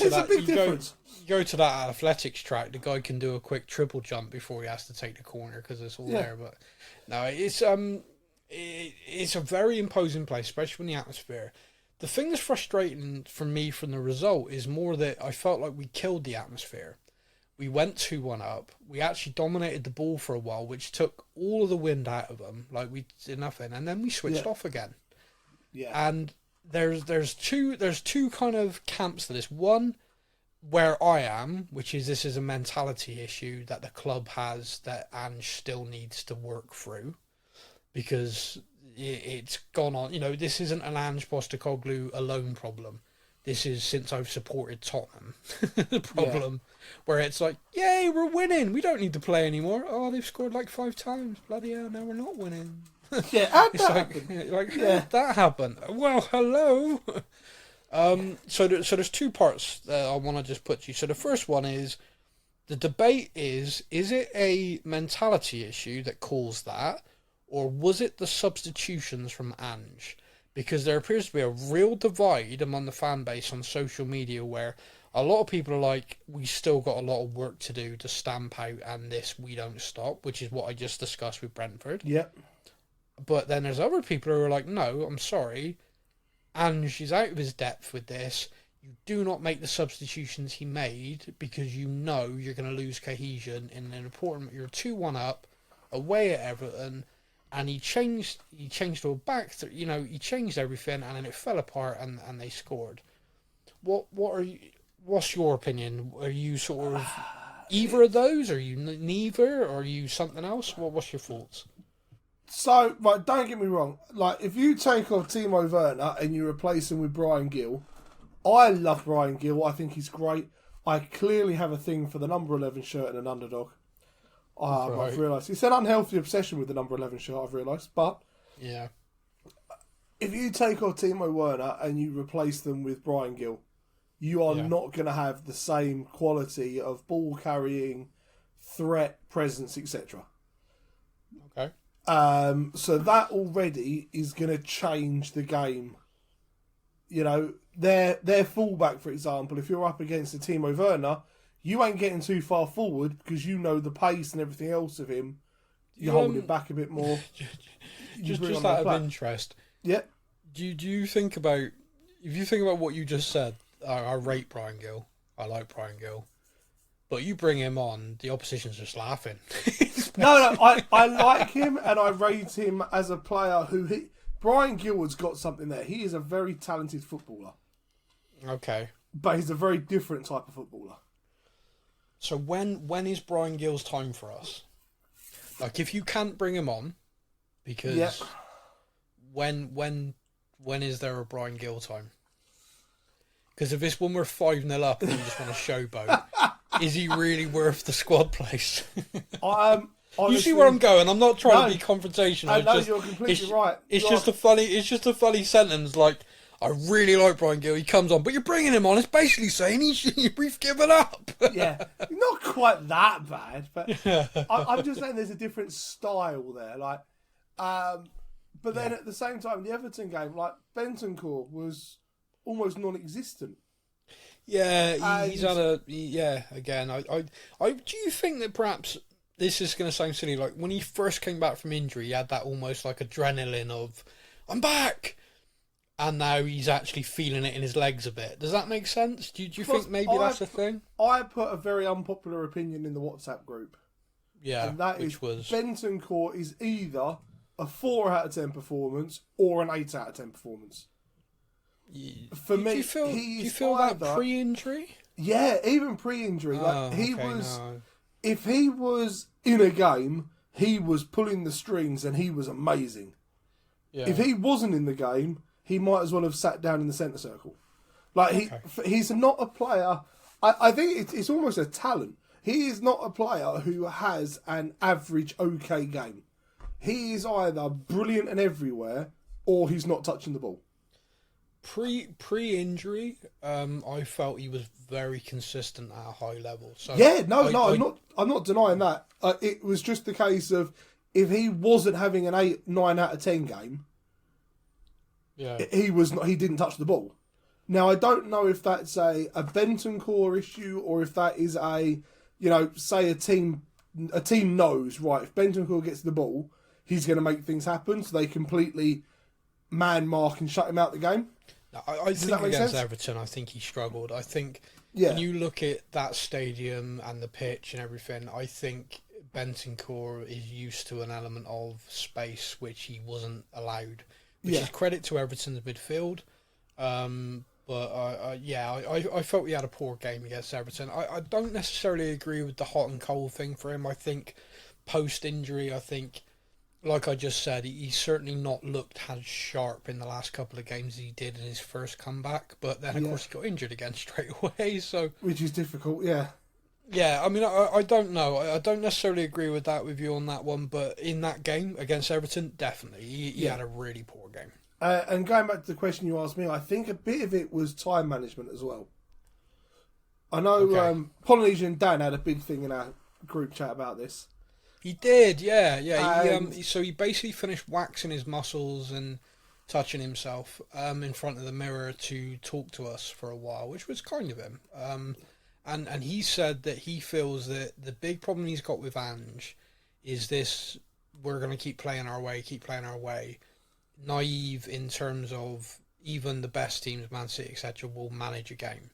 that. A big difference. You go to that athletics track. The guy can do a quick triple jump before he has to take the corner because it's all there. But no, it's a very imposing place, especially when the atmosphere. The thing that's frustrating for me from the result is more that I felt like we killed the atmosphere. We went 2-1 up. We actually dominated the ball for a while, which took all of the wind out of them. Like we did nothing, and then we switched off again. Yeah. And there's two kind of camps to this. One, where I am, which is this is a mentality issue that the club has that Ange still needs to work through, because it's gone on. This isn't an Ange Postecoglou alone problem. This is since I've supported Tottenham, the problem, where it's like, yay, we're winning. We don't need to play anymore. Oh, they've scored like 5 times. Bloody hell, now we're not winning. Yeah, how'd It's that like, happen? how did that happen? Well, hello. So there's 2 parts that I want to just put to you. So the first one is, the debate is it a mentality issue that caused that, or was it the substitutions from Ange? Because there appears to be a real divide among the fan base on social media where a lot of people are like, we still got a lot of work to do to stamp out and this we don't stop, which is what I just discussed with Brentford. Yep. But then there's other people who are like, no, I'm sorry, Ange is out of his depth with this. You do not make the substitutions he made because you're going to lose cohesion in an important... You're 2-1 up, away at Everton... And he changed to a back. He changed everything, and then it fell apart, and they scored. What's your opinion? Are you sort of either of those? Are you neither? Or are you something else? What's your thoughts? So, right, don't get me wrong. Like, if you take off Timo Werner and you replace him with Brian Gill, I love Brian Gill. I think he's great. I clearly have a thing for the number 11 shirt and an underdog. I've realised. It's an unhealthy obsession with the number 11 shirt, I've realised. But yeah, if you take off Timo Werner and you replace them with Brian Gill, you are not going to have the same quality of ball carrying, threat, presence, etc. Okay. So that already is going to change the game. Their fullback, for example, if you're up against a Timo Werner, you ain't getting too far forward because you know the pace and everything else of him. You hold it back a bit more. just out of interest. Yeah. Do you think about... If you think about what you just said, I rate Brian Gill. I like Brian Gill. But you bring him on, the opposition's just laughing. No, I like him and I rate him as a player who... Brian Gill has got something there. He is a very talented footballer. Okay. But he's a very different type of footballer. So when is Brian Gill's time for us? Like, if you can't bring him on, because when is there a Brian Gill time? Because if it's when we're 5-0 up and you just want to showboat, is he really worth the squad place? Honestly, you see where I'm going? I'm not trying to be confrontational. No, you're completely right. It's just a funny sentence. Like, I really like Brian Gill. He comes on, but you're bringing him on. It's basically saying we've given up. Yeah, not quite that bad, but I'm just saying there's a different style there. Like, but then at the same time, the Everton game, like Bentancur was almost non-existent. Yeah, he's had a again. I do you think that perhaps this is going to sound silly? Like when he first came back from injury, he had that almost like adrenaline of I'm back. And now he's actually feeling it in his legs a bit. Does that make sense? Do you think maybe that's a thing? I put a very unpopular opinion in the WhatsApp group. Yeah, and that was Bentancur is either a 4 out of 10 performance or an 8 out of 10 performance. For me, do you feel that pre-injury? Yeah, even pre-injury. If he was in a game, he was pulling the strings and he was amazing. Yeah. If he wasn't in the game, he might as well have sat down in the centre circle. He's not a player. I think it's almost a talent. He is not a player who has an average okay game. He is either brilliant and everywhere, or he's not touching the ball. Pre-injury, I felt he was very consistent at a high level. So I'm not denying that. It was just the case of if he wasn't having an 8, 9 out of 10 game, he didn't touch the ball. Now I don't know if that's a Bentancur issue or if that is say a team knows, right, if Bentancur gets the ball, he's going to make things happen, so they completely man mark and shut him out the game. I think against Everton, I think he struggled. I think when you look at that stadium and the pitch and everything, I think Bentancur is used to an element of space which he wasn't allowed, which is credit to Everton's midfield. But I felt he had a poor game against Everton. I don't necessarily agree with the hot and cold thing for him. I think post-injury, like I just said, he's certainly not looked as sharp in the last couple of games as he did in his first comeback. But then, of course, he got injured again straight away. Which is difficult, yeah. Yeah, I mean, I don't know. I don't necessarily agree with you on that one. But in that game against Everton, definitely, he had a really poor game. And going back to the question you asked me, I think a bit of it was time management as well. I know Polynesian Dan had a big thing in our group chat about this. He did, yeah. So he basically finished waxing his muscles and touching himself in front of the mirror to talk to us for a while, which was kind of him. And he said that he feels that the big problem he's got with Ange is this: we're going to keep playing our way. Naive in terms of even the best teams, Man City, etc., will manage a game.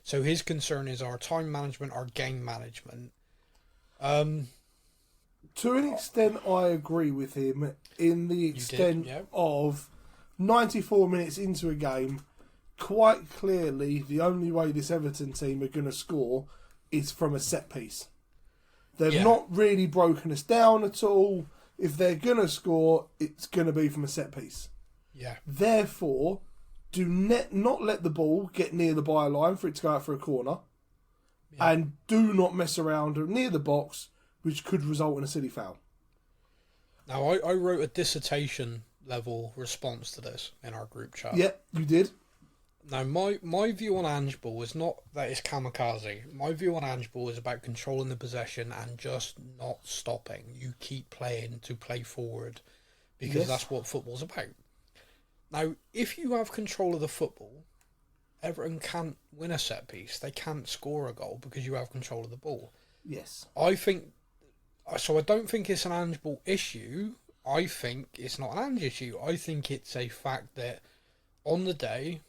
So his concern is our time management, our game management. To an extent, I agree with him in the extent of 94 minutes into a game, quite clearly the only way this Everton team are going to score is from a set piece. They've not really broken us down at all. If they're going to score, it's going to be from a set piece. Yeah. Therefore, do not let the ball get near the byline for it to go out for a corner. Yeah. And do not mess around near the box, which could result in a silly foul. Now, I wrote a dissertation level response to this in our group chat. Yeah, you did. Now, my view on Ange Ball is not that it's kamikaze. My view on Ange Ball is about controlling the possession and just not stopping. You keep playing to play forward because that's what football's about. Now, if you have control of the football, Everton can't win a set piece. They can't score a goal because you have control of the ball. Yes. I don't think it's an Ange Ball issue. I think it's not an Ange issue. I think it's a fact that on the day,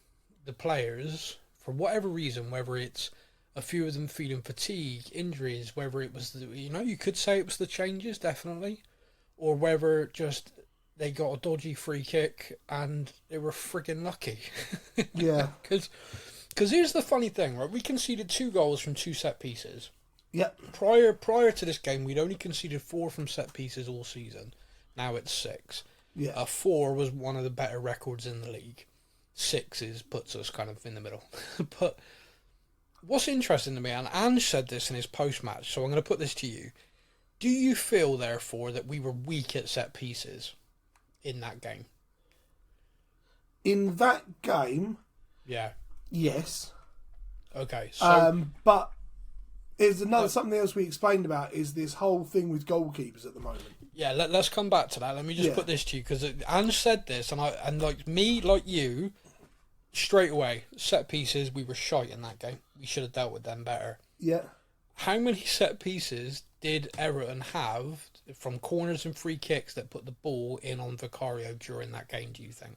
the players, for whatever reason, whether it's a few of them feeling fatigue, injuries, whether it was, you could say it was the changes, definitely, or whether just they got a dodgy free kick and they were friggin' lucky. Yeah. Because here's the funny thing, right? We conceded 2 goals from 2 set pieces. Yep. Prior to this game, we'd only conceded 4 from set pieces all season. Now it's 6. Yeah. 4 was one of the better records in the league. 6 puts us kind of in the middle. But what's interesting to me, and Ange said this in his post-match, so I'm going to put this to you. Do you feel, therefore, that we were weak at set pieces in that game? In that game? Yeah. Yes. Okay, so... but there's something else we explained about is this whole thing with goalkeepers at the moment. Yeah, let's come back to that. Let me just put this to you, because Ange said this, and like me, like you, straight away, set pieces, we were shite in that game. We should have dealt with them better. Yeah. How many set pieces did Everton have from corners and free kicks that put the ball in on Vicario during that game, do you think?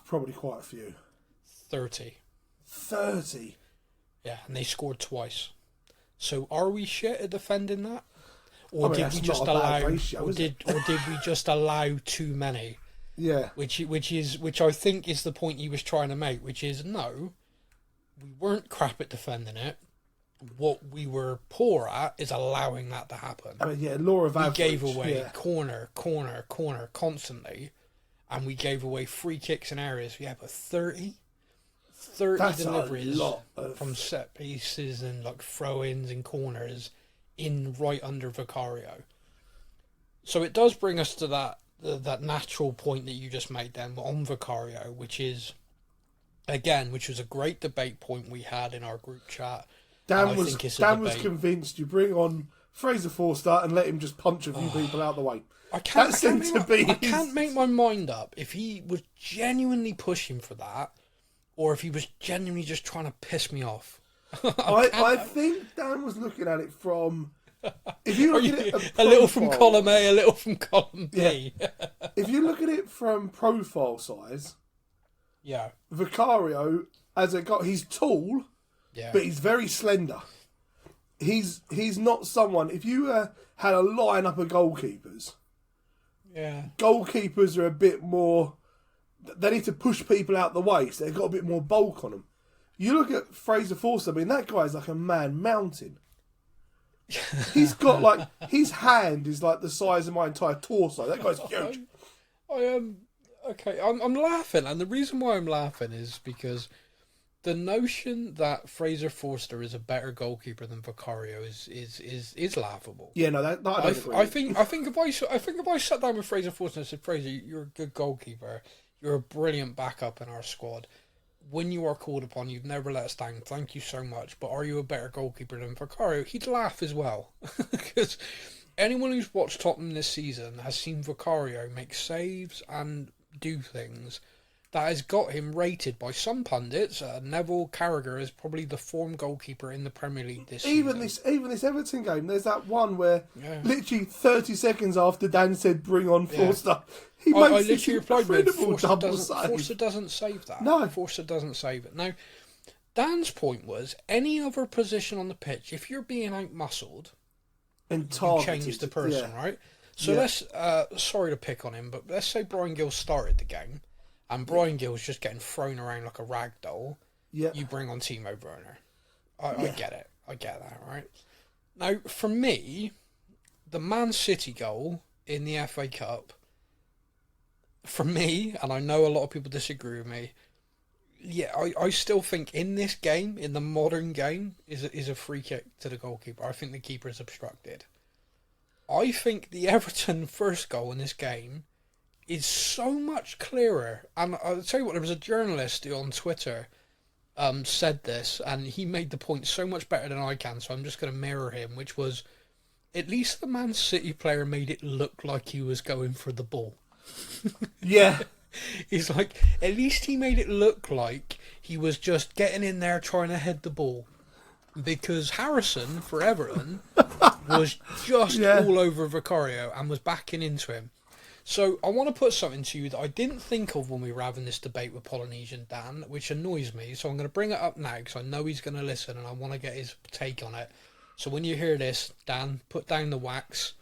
Probably quite a few. 30. 30? Yeah, and they scored twice. So are we shit at defending that? Or did we just allow too many? Yeah. Which I think is the point he was trying to make, which is no, we weren't crap at defending it. What we were poor at is allowing that to happen. I mean, yeah, law of average. We gave away corner constantly, and we gave away free kicks in areas. We had 30 That's deliveries a lot from set pieces and like throw-ins and corners in right under Vicario. So it does bring us to that natural point that you just made then on Vicario, which was a great debate point we had in our group chat. Dan was convinced you bring on Fraser Forster and let him just punch a few people out the way. I can't make my mind up if he was genuinely pushing for that, or if he was genuinely just trying to piss me off. I think Dan was looking at it from. If you look at it a little from column A, a little from column B. Yeah. If you look at it from profile size, yeah, Vicario he's tall, but he's very slender. He's not someone. If you had a lineup of goalkeepers, goalkeepers are a bit more. They need to push people out the way, so they've got a bit more bulk on them. You look at Fraser Forster. I mean, that guy's like a man mountain. He's got his hand is like the size of my entire torso. That guy's huge. I'm laughing, and the reason why I'm laughing is because the notion that Fraser Forster is a better goalkeeper than Vicario is laughable. Yeah, no, that I don't agree. I think if I sat down with Fraser Forster and said, Fraser, you're a good goalkeeper, you're a brilliant backup in our squad. When you are called upon, you've never let us down. Thank you so much. But are you a better goalkeeper than Vicario? He'd laugh as well. Because anyone who's watched Tottenham this season has seen Vicario make saves and do things that has got him rated by some pundits. Neville Carragher is probably the form goalkeeper in the Premier League this season. Even this Everton game, there's that one where literally 30 seconds after Dan said bring on Forster, he makes this incredible double save. Forster doesn't save that. No. Forster doesn't save it. Now, Dan's point was, any other position on the pitch, if you're being out-muscled, and you change the person, right? So let's, sorry to pick on him, but let's say Brian Gill started the game, and Brian Gill's just getting thrown around like a rag doll. Yeah. You bring on Timo Werner. I get it. I get that, right? Now, for me, the Man City goal in the FA Cup, for me, and I know a lot of people disagree with me, I still think in this game, in the modern game, is a free kick to the goalkeeper. I think the keeper is obstructed. I think the Everton first goal in this game is so much clearer. And I'll tell you what, there was a journalist who on Twitter said this, and he made the point so much better than I can, so I'm just going to mirror him, which was, at least the Man City player made it look like he was going for the ball. Yeah. He's like, at least he made it look like he was just getting in there trying to head the ball. Because Harrison, for Everton, was just all over Vicario and was backing into him. So I want to put something to you that I didn't think of when we were having this debate with Polynesian Dan, which annoys me. So I'm going to bring it up now because I know he's going to listen and I want to get his take on it. So when you hear this, Dan, put down the wax,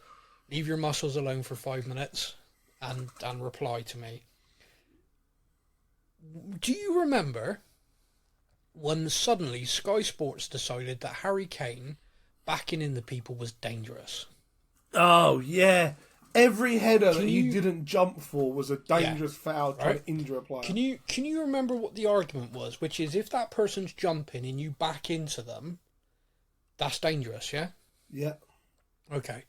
leave your muscles alone for 5 minutes and reply to me. Do you remember when suddenly Sky Sports decided that Harry Kane backing in the people was dangerous? Oh, yeah. Every header that he didn't jump for was a dangerous foul trying to injure a player. Can you remember what the argument was? Which is, if that person's jumping and you back into them, that's dangerous, yeah? Yeah. Okay.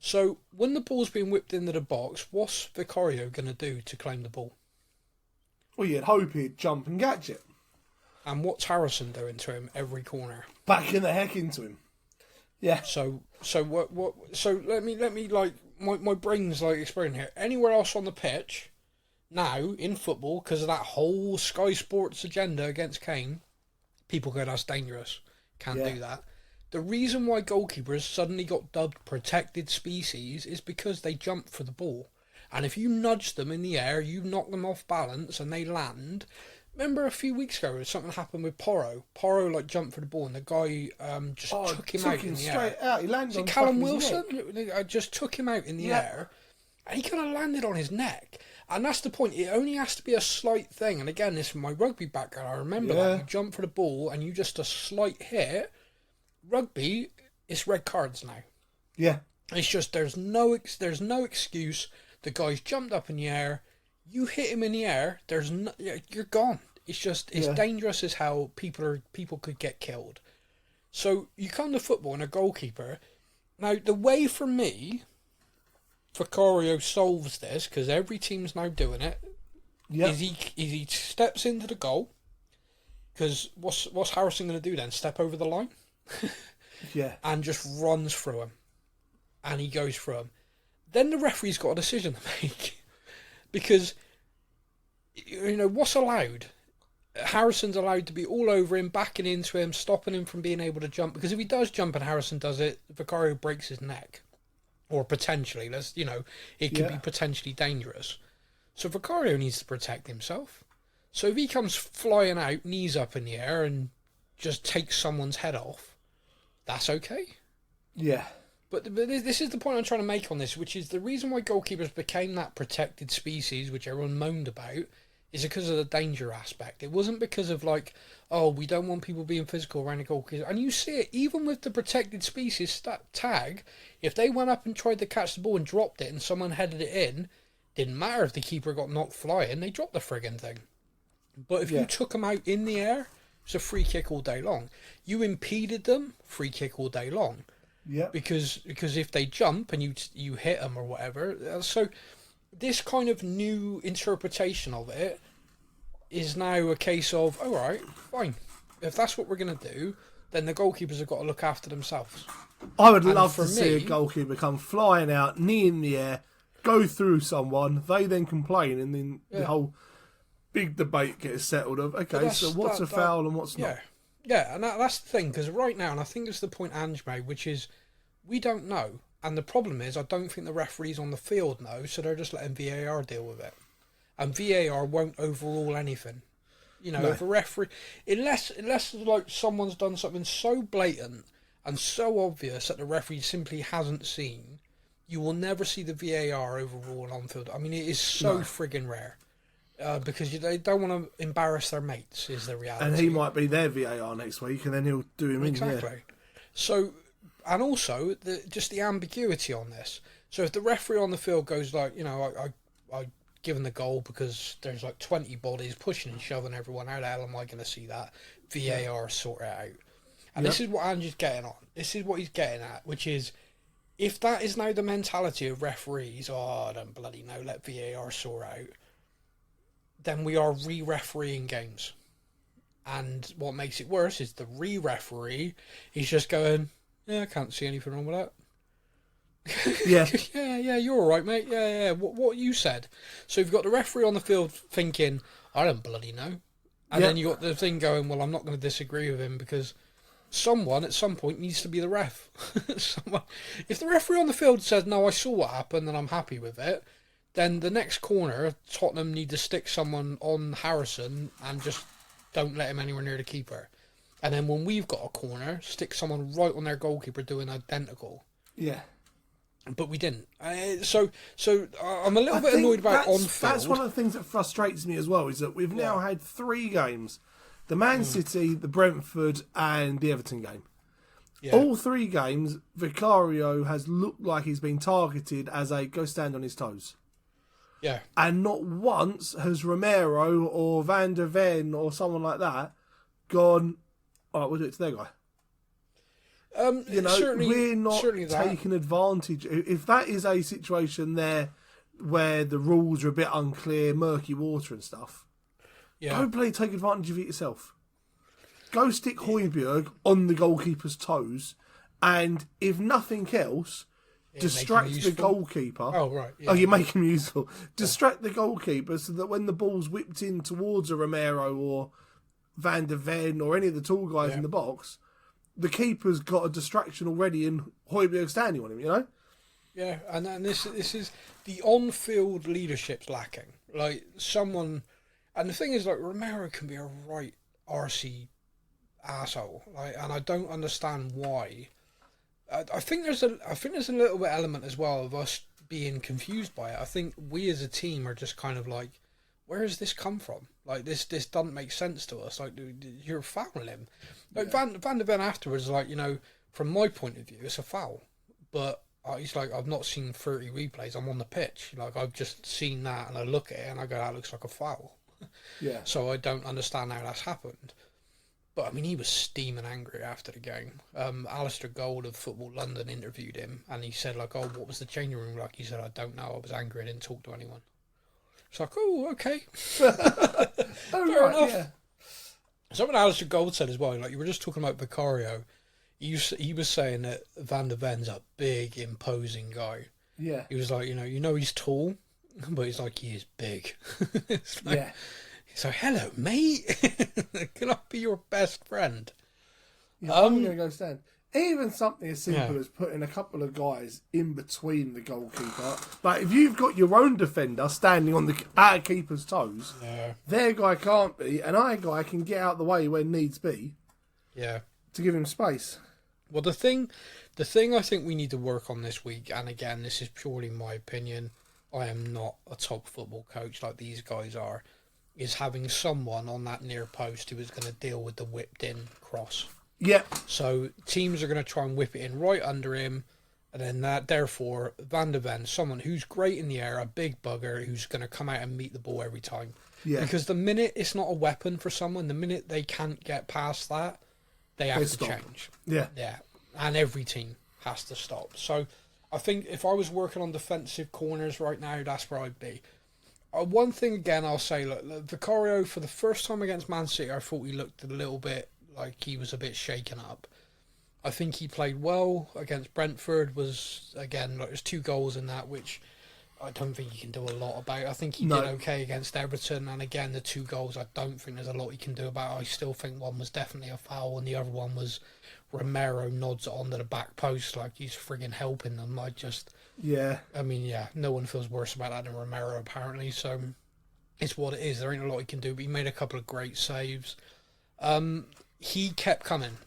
So, when the ball's being whipped into the box, what's Vicario going to do to claim the ball? Well, you'd hope he'd jump and catch it. And what's Harrison doing to him every corner? Backing the heck into him. Yeah. So what? So let me like my brain's like exploding here. Anywhere else on the pitch now in football, because of that whole Sky Sports agenda against Kane, people go, that's dangerous. Can't do that. The reason why goalkeepers suddenly got dubbed protected species is because they jump for the ball. And if you nudge them in the air, you knock them off balance and they land. Remember a few weeks ago, something happened with Porro. Porro jumped for the ball and the guy just took him out in the straight air. Out. He landed on Callum Wilson just took him out in the air, and he could have landed on his neck. And that's the point. It only has to be a slight thing. And again, this is my rugby background. I remember that. You jump for the ball and you just a slight hit. Rugby, it's red cards now. Yeah. It's just there's no excuse. The guy's jumped up in the air. You hit him in the air. You're gone. It's just dangerous as how people could get killed. So you come to football and a goalkeeper. Now the way for me, Vicario solves this, because every team's now doing it. Yeah. Is he steps into the goal? Because what's Harrison going to do then? Step over the line? Yeah. And just runs through him, and he goes through him. Then the referee's got a decision to make, because what's allowed. Harrison's allowed to be all over him, backing into him, stopping him from being able to jump. Because if he does jump and Harrison does it, Vicario breaks his neck. Or potentially, it could be potentially dangerous. So Vicario needs to protect himself. So if he comes flying out, knees up in the air, and just takes someone's head off, that's okay. Yeah. But this is the point I'm trying to make on this, which is the reason why goalkeepers became that protected species, which everyone moaned about, is because of the danger aspect. It wasn't because of we don't want people being physical around the goalkeeper. And you see it even with the protected species tag. If they went up and tried to catch the ball and dropped it and someone headed it in, didn't matter if the keeper got knocked flying, they dropped the friggin' thing. But if you took them out in the air, it's a free kick all day long. You impeded them, free kick all day long. Yeah. Because if they jump and you hit them or whatever, so this kind of new interpretation of it is now a case of, all right, fine. If that's what we're going to do, then the goalkeepers have got to look after themselves. I would love to see a goalkeeper come flying out, knee in the air, go through someone, they then complain, and then the whole big debate gets settled of, okay, so what's a foul and what's not? Yeah, and that's the thing, because right now, and I think it's the point Ange made, which is, we don't know. And the problem is, I don't think the referees on the field know, so they're just letting VAR deal with it. And VAR won't overrule anything. If a referee... Unless someone's done something so blatant and so obvious that the referee simply hasn't seen, you will never see the VAR overrule on field. I mean, it is so friggin' rare. Because they don't want to embarrass their mates, is the reality. And he might be their VAR next week, and then he'll do him exactly. in. So... And also, just the ambiguity on this. So if the referee on the field goes I given the goal because there's 20 bodies pushing and shoving everyone out, how am I going to see that? VAR sort it out. And this is what Andrew's getting on. This is what he's getting at, which is, if that is now the mentality of referees, I don't bloody know, let VAR sort out, then we are re-refereeing games. And what makes it worse is the re-referee is just going... Yeah, I can't see anything wrong with that. Yeah. yeah, you're all right, mate. Yeah. What you said. So you've got the referee on the field thinking, I don't bloody know. And then you got the thing going, well, I'm not going to disagree with him because someone at some point needs to be the ref. If the referee on the field says, no, I saw what happened and I'm happy with it, then the next corner, Tottenham need to stick someone on Harrison and just don't let him anywhere near the keeper. And then when we've got a corner, stick someone right on their goalkeeper doing identical. Yeah. But we didn't. So I'm a little bit annoyed about on-field. That's one of the things that frustrates me as well, is that we've now had 3 games. The Man City, the Brentford, and the Everton game. Yeah. All 3 games, Vicario has looked like he's been targeted as a go stand on his toes. Yeah. And not once has Romero or Van der Ven or someone like that gone... All right, we'll do it to their guy. We're not taking advantage. If that is a situation there where the rules are a bit unclear, murky water and stuff, go take advantage of it yourself. Go stick Højbjerg on the goalkeeper's toes, and if nothing else, distract the goalkeeper. Oh, right. Yeah. Oh, you make him useful. Distract the goalkeeper so that when the ball's whipped in towards a Romero or Van der Ven or any of the tall guys in the box, the keeper's got a distraction already and Højbjerg standing on him, Yeah, and this is the on-field leadership's lacking. Someone, and the thing is, Romero can be a right arsey asshole, and I don't understand why. I think there's a little bit element as well of us being confused by it. I think we as a team are just kind of like, where has this come from? Like, this doesn't make sense to us. Like, you're fouling him. Like, Van der Ven afterwards, like, you know, from my point of view, it's a foul. But he's like, I've not seen 30 replays. I'm on the pitch. Like, I've just seen that, and I look at it, and I go, that looks like a foul. Yeah. So I don't understand how that's happened. But, I mean, he was steaming angry after the game. Alistair Gold of Football London interviewed him, and he said, like, oh, what was the changing room like? He said, I don't know. I was angry. I didn't talk to anyone. It's like, oh, okay. Fair enough. Yeah. Something Alistair Gold said as well, like, you were just talking about Vicario. He was saying that Van der Ven's a big, imposing guy. Yeah. He was like, you know, he's tall, but he's like, he is big. It's like, yeah. He's like, hello, mate. Can I be your best friend? Yeah, I'm going to go stand. Even something as simple as putting a couple of guys in between the goalkeeper. Like, if you've got your own defender standing on our keeper's toes, their guy can't be, and our guy can get out the way when needs be. Yeah. To give him space. Well, the thing I think we need to work on this week, and again, this is purely my opinion, I am not a top football coach like these guys are, is having someone on that near post who is going to deal with the whipped in cross. Yeah. So teams are going to try and whip it in right under him, and then therefore Van der Ven, someone who's great in the air, a big bugger who's going to come out and meet the ball every time. Yeah. Because the minute it's not a weapon for someone, the minute they can't get past that, they have to change. Yeah. Yeah. And every team has to stop. So I think if I was working on defensive corners right now, that's where I'd be. One thing again, I'll say, look, Vicario, for the first time against Man City, I thought he looked a little bit like he was a bit shaken up. I think he played well against Brentford. There's 2 goals in that, which I don't think he can do a lot about. I think he did okay against Everton, and again, the 2 goals, I don't think there's a lot he can do about. I still think one was definitely a foul, and the other one was Romero nods it onto the back post like he's frigging helping them. No one feels worse about that than Romero, apparently, so it's what it is. There ain't a lot he can do, but he made a couple of great saves. He kept coming.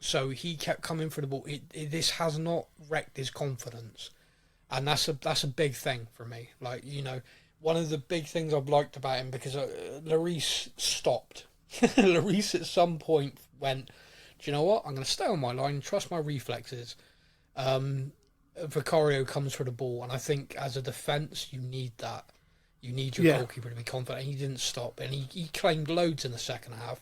So he kept coming for the ball. This has not wrecked his confidence. And that's a big thing for me. Like, you know, one of the big things I've liked about him, because Lloris stopped. Lloris at some point went, do you know what? I'm going to stay on my line, trust my reflexes. Vicario comes for the ball, and I think as a defence, you need that. You need your goalkeeper to be confident. He didn't stop, and he claimed loads in the second half.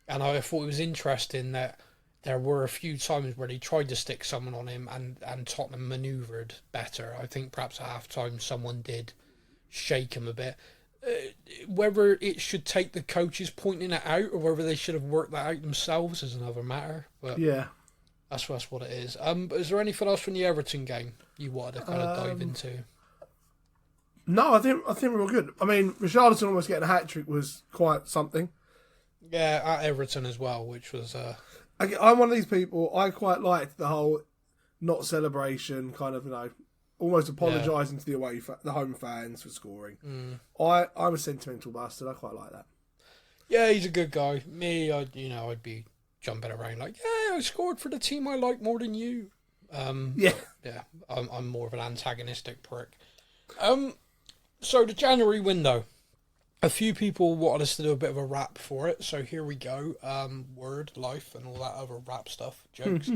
And I thought it was interesting that there were a few times where they tried to stick someone on him, and Tottenham manoeuvred better. I think perhaps at half-time someone did shake him a bit. Whether it should take the coaches pointing it out or whether they should have worked that out themselves is another matter. But yeah, that's what it is. But is there anything else from the Everton game you wanted to kind of dive into? No, I think we're all good. I mean, Richarlison almost getting a hat-trick was quite something. Yeah, at Everton as well, which was... I'm one of these people, I quite liked the whole not celebration, kind of, you know, almost apologising to the home fans for scoring. I'm a sentimental bastard, I quite like that. Yeah, he's a good guy. Me, I'd be jumping around like, yeah, I scored for the team I like more than you. Yeah, I'm more of an antagonistic prick. So the January window. A few people wanted us to do a bit of a rap for it, so here we go. Word, life, and all that other rap stuff, jokes.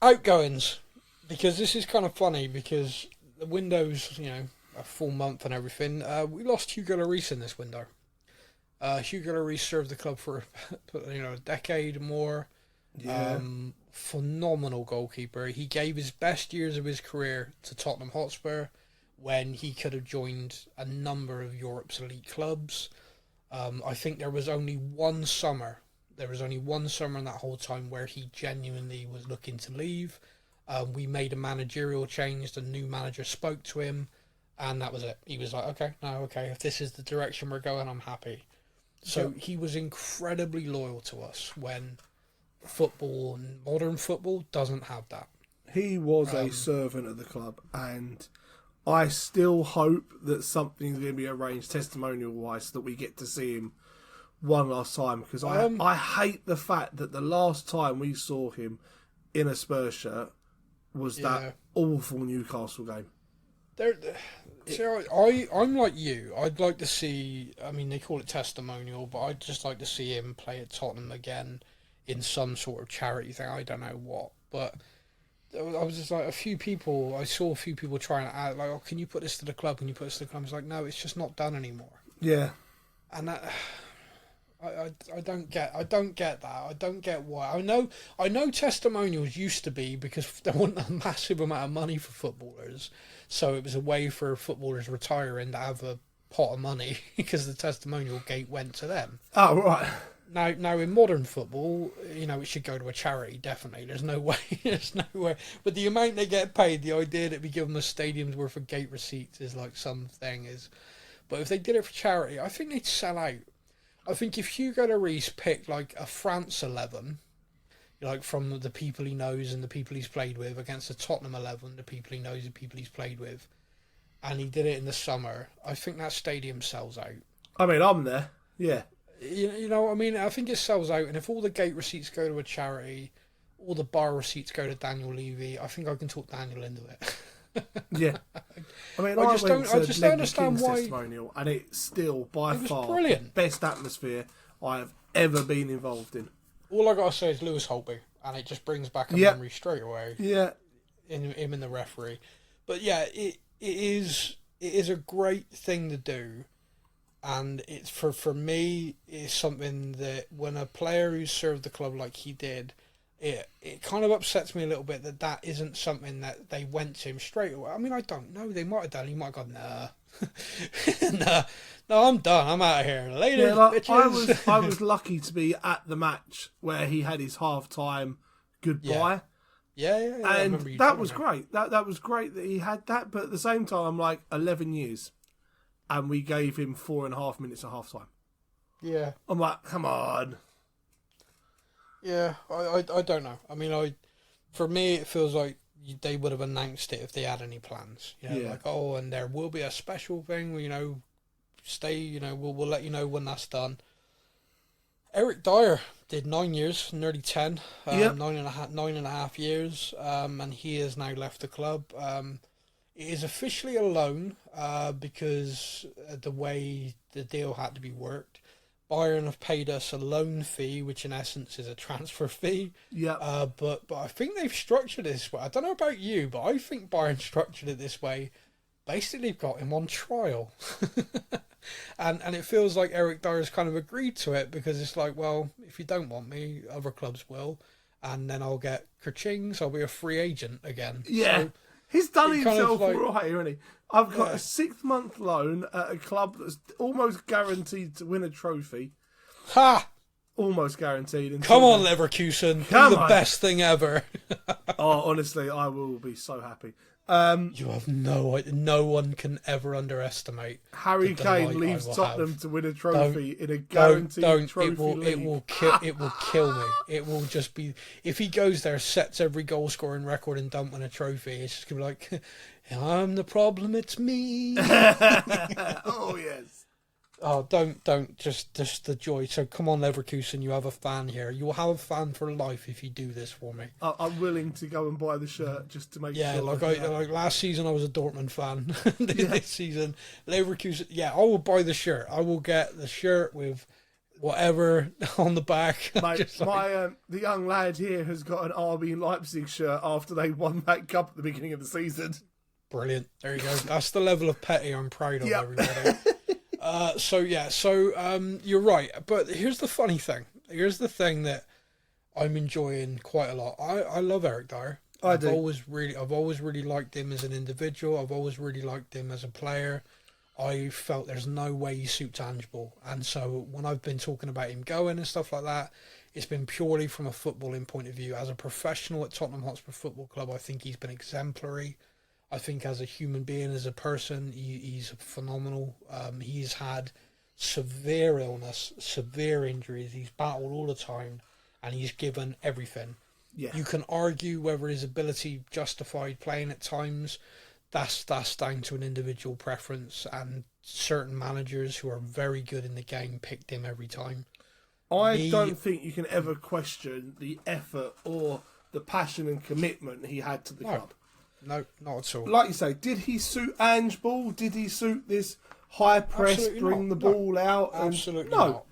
Outgoings, because this is kind of funny, because the window's, you know, a full month and everything. We lost Hugo Lloris in this window. Hugo Lloris served the club for, a decade more. Yeah. Phenomenal goalkeeper. He gave his best years of his career to Tottenham Hotspur, when he could have joined a number of Europe's elite clubs. I think there was only one summer in that whole time where he genuinely was looking to leave. We made a managerial change, the new manager spoke to him, and that was it. He was like, okay, if this is the direction we're going, I'm happy. So he was incredibly loyal to us when football, modern football, doesn't have that. He was a servant of the club, and I still hope that something's going to be arranged testimonial-wise so that we get to see him one last time. Because I hate the fact that the last time we saw him in a Spurs shirt was that awful Newcastle game. I'm like you. I'd like to see. I mean, they call it testimonial, but I'd just like to see him play at Tottenham again in some sort of charity thing. I don't know what, but I was just like I saw a few people trying to add like, oh, can you put this to the club? Can you put this to the club? I was like, no, it's just not done anymore. Yeah, and that. I don't get that. I don't get why. I know testimonials used to be because there wasn't a massive amount of money for footballers, so it was a way for footballers retiring to have a pot of money because the testimonial gate went to them. Oh right. Now in modern football, it should go to a charity. Definitely, there's no way. But the amount they get paid, the idea that we give them a stadium's worth of gate receipts is like something is. But if they did it for charity, I think they'd sell out. I think if Hugo Lloris picked like a France 11, like from the people he knows and the people he's played with, against a Tottenham 11, the people he knows and the people he's played with, and he did it in the summer, I think that stadium sells out. I mean, I'm there. Yeah. You know what I mean? I think it sells out, and if all the gate receipts go to a charity, all the bar receipts go to Daniel Levy, I think I can talk Daniel into it. Yeah, I mean, I just don't understand why. Testimonial, and it's still by far brilliant. The best atmosphere I have ever been involved in. All I gotta say is Lewis Holtby, and it just brings back a memory straight away. Yeah, in him and the referee, but yeah, it is a great thing to do, and it's for me it's something that when a player who served the club like he did. It kind of upsets me a little bit that isn't something that they went to him straight away. I mean, I don't know. They might have done. He might have gone, nah. No, I'm done. I'm out of here. Later, bitches. I was lucky to be at the match where he had his half-time goodbye. Yeah. And that was great. That was great that he had that. But at the same time, I'm like 11 years, and we gave him 4.5 minutes at half-time. Yeah. I'm like, come on. Yeah, I don't know. I mean, for me, it feels like they would have announced it if they had any plans. Like, and there will be a special thing, stay, we'll let you know when that's done. Eric Dyer did 9 years, nearly 10, 9.5 years, and he has now left the club. It is officially a loan because the way the deal had to be worked. Bayern have paid us a loan fee, which in essence is a transfer fee. Yeah. But I think they've structured it this way. I don't know about you, but I think Bayern structured it this way. Basically, got him on trial. and it feels like Eric Dyer's kind of agreed to it because it's like, well, if you don't want me, other clubs will. And then I'll get kerchings. I'll be a free agent again. Yeah. So he's done himself right, hasn't he? I've got a 6-month loan at a club that's almost guaranteed to win a trophy. Ha! Almost guaranteed. Come on, Leverkusen. The best thing ever. Oh, honestly, I will be so happy. You have no one can ever underestimate. Harry Kane leaves Tottenham to win a trophy in a guaranteed trophy league. It will kill me. It will just be if he goes there, sets every goal scoring record and don't win a trophy. It's just gonna be like, I'm the problem. It's me. Oh yes. Oh, don't just the joy. So come on, Leverkusen, you have a fan here. You will have a fan for life if you do this for me. I'm willing to go and buy the shirt just to make sure. Yeah, like last season I was a Dortmund fan. This season, Leverkusen. Yeah, I will buy the shirt. I will get the shirt with whatever on the back. Mate, the young lad here has got an RB Leipzig shirt after they won that cup at the beginning of the season. Brilliant. There you go. That's the level of petty I'm proud of, everybody. So you're right, but here's the funny thing. Here's the thing that I'm enjoying quite a lot. I love Eric Dyer. I've always really liked him as an individual. I've always really liked him as a player. I felt there's no way he's too tangible, and so when I've been talking about him going and stuff like that, it's been purely from a footballing point of view. As a professional at Tottenham Hotspur Football Club, I think he's been exemplary. I think as a human being, as a person, he's phenomenal. He's had severe illness, severe injuries. He's battled all the time, and he's given everything. Yeah. You can argue whether his ability justified playing at times. That's down to an individual preference, and certain managers who are very good in the game picked him every time. I don't think you can ever question the effort or the passion and commitment he had to the club. No, not at all. Like you say, did he suit Ange ball? Did he suit this high press, Absolutely bring not. the ball out? Absolutely no. not.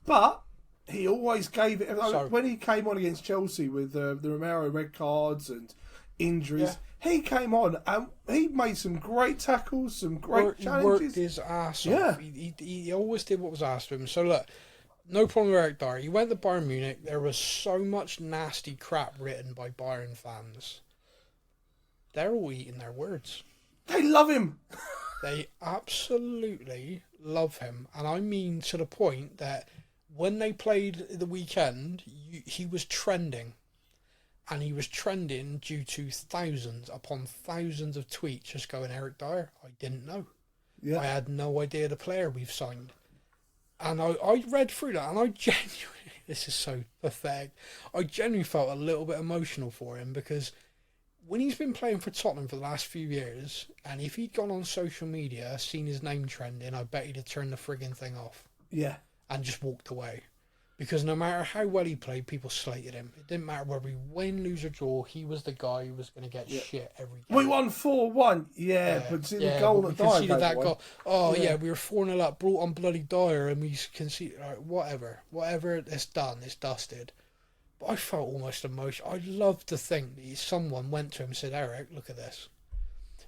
But he always gave it. So, when he came on against Chelsea with the Romero red cards and injuries, he came on and he made some great tackles, some great challenges. He worked his ass off. He always did what was asked of him. So look, no problem with Eric Dyer. He went to Bayern Munich. There was so much nasty crap written by Bayern fans. They're all eating their words. They love him. They absolutely love him. And I mean to the point that when they played the weekend, he was trending. And he was trending due to thousands upon thousands of tweets just going, Eric Dyer, I didn't know. Yeah. I had no idea the player we've signed. And I read through that and I genuinely, this is so pathetic, I genuinely felt a little bit emotional for him because when he's been playing for Tottenham for the last few years, and if he'd gone on social media, seen his name trending, I bet he'd have turned the frigging thing off. Yeah. And just walked away. Because no matter how well he played, people slated him. It didn't matter whether he win, lose, or draw. He was the guy who was going to get shit every game. We won 4-1. But see the goal that Dyer conceded that away. goal. Oh, yeah, we were 4-0 up, brought on bloody Dyer, and we conceded. Right, whatever, it's done, it's dusted. But I felt almost emotional. I'd love to think that someone went to him and said, Eric, look at this.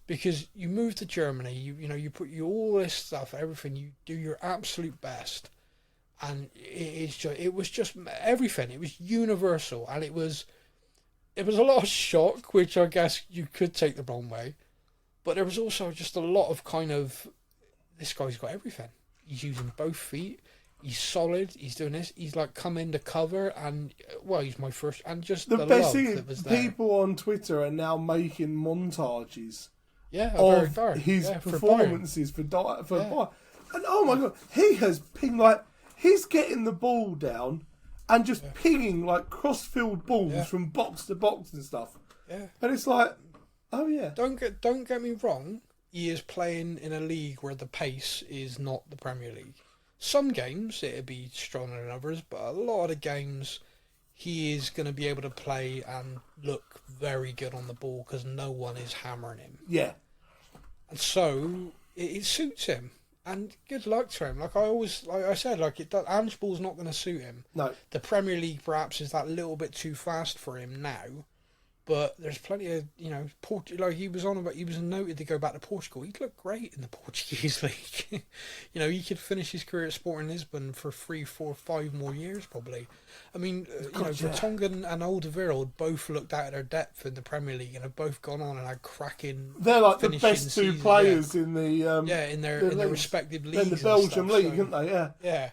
Because you moved to Germany, you put all this stuff, everything, you do your absolute best. And it was just everything. It was universal, and it was a lot of shock, which I guess you could take the wrong way. But there was also just a lot of kind of, this guy's got everything. He's using both feet. He's solid. He's doing this. He's like come into cover, and he's my first. And just the best love thing, that was there. people on Twitter are now making montages of his performances for Bayern. And oh my god, he has pinged like. He's getting the ball down and just pinging like cross-field balls from box to box and stuff. Yeah. And it's like, oh yeah. Don't get me wrong. He is playing in a league where the pace is not the Premier League. Some games it'll be stronger than others, but a lot of the games he is going to be able to play and look very good on the ball because no one is hammering him. Yeah. And so it suits him. And good luck to him. Like I said, Ange ball's not going to suit him. No. The Premier League perhaps is that little bit too fast for him now. But there's plenty of, he was noted to go back to Portugal. He'd look great in the Portuguese league. He could finish his career at Sporting Lisbon for 3, 4, 5 more years probably. I mean, Vertonghen and Alderweireld both looked out of their depth in the Premier League and have both gone on and had cracking. They're like the best two players in the in their respective leagues. In the Belgian league, aren't they? Yeah. Yeah.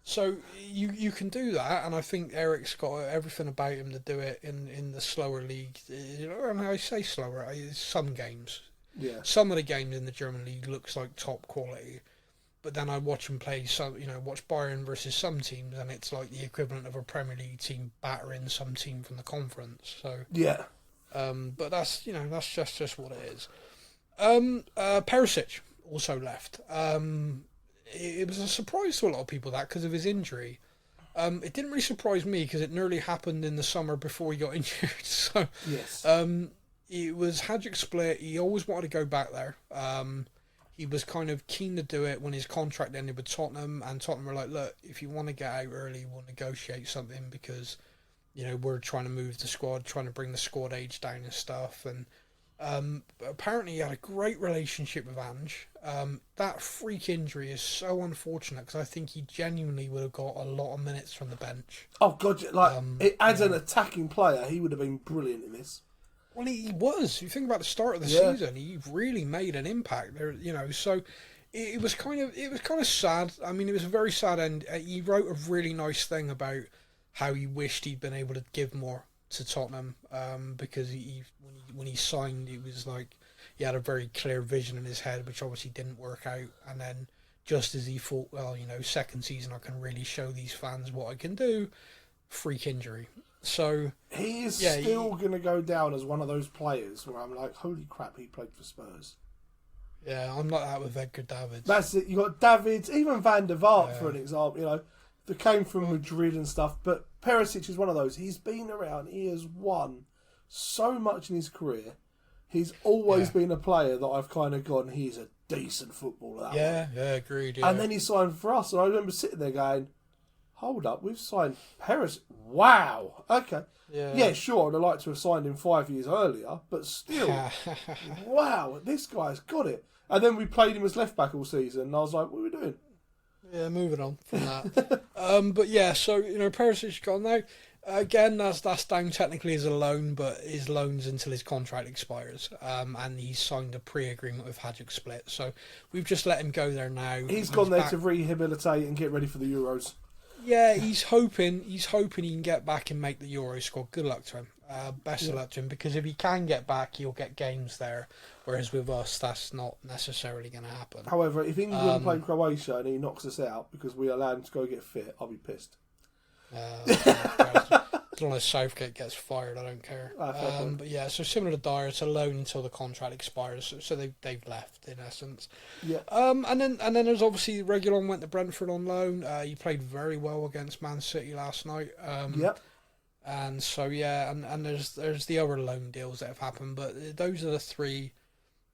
So you can do that, and I think Eric's got everything about him to do it in the slower league. And I say slower, some games. Yeah. Some of the games in the German league looks like top quality, but then I watch him play watch Bayern versus some teams, and it's like the equivalent of a Premier League team battering some team from the conference. So yeah. But that's just what it is. Perisic also left. It was a surprise to a lot of people because of his injury. It didn't really surprise me because it nearly happened in the summer before he got injured. So yes. It was Hadjic split. He always wanted to go back there. He was kind of keen to do it when his contract ended with Tottenham, and Tottenham were like, look, if you want to get out early, we'll negotiate something because we're trying to move the squad, trying to bring the squad age down and stuff. And apparently he had a great relationship with Ange. That freak injury is so unfortunate because I think he genuinely would have got a lot of minutes from the bench. Oh god, as an attacking player, he would have been brilliant in this. Well, he was. You think about the start of the season, he really made an impact there. So it was kind of sad. I mean, it was a very sad end. He wrote a really nice thing about how he wished he'd been able to give more to Tottenham because when he signed, it was like he had a very clear vision in his head, which obviously didn't work out. And then just as he thought, second season I can really show these fans what I can do, freak injury. So he is still going to go down as one of those players where I'm like, holy crap, he played for Spurs. Yeah, I'm like that with Edgar Davids. That's it. You got Davids, even Van der Vaart for an example. They came from Madrid and stuff, but Perisic is one of those. He's been around. He has won so much in his career. He's always been a player that I've kind of gone, he's a decent footballer. Yeah, agreed. Yeah. And then he signed for us, and I remember sitting there going, hold up, we've signed Perisic. Wow. Okay. Yeah, sure, I'd like to have signed him 5 years earlier, but still, wow, this guy's got it. And then we played him as left back all season, and I was like, what are we doing? Yeah, moving on from that. But yeah, so, Perisic's gone now. Again, that's down technically as a loan, but his loan's until his contract expires. And he's signed a pre-agreement with Hajduk Split, so we've just let him go there now. He's gone there to rehabilitate and get ready for the Euros. Yeah, he's hoping he can get back and make the Euro squad. Good luck to him. Best of luck to him, because if he can get back, he'll get games there. Whereas with us, that's not necessarily going to happen. However, if England play Croatia and he knocks us out because we allow him to go get fit, I'll be pissed. As long as Southgate gets fired, I don't care. But yeah, so similar to Dyer, it's a loan until the contract expires. So they've left in essence. Yeah. And then there's obviously Reguilon went to Brentford on loan. He played very well against Man City last night. Yep. And so yeah, and there's the other loan deals that have happened, but those are the three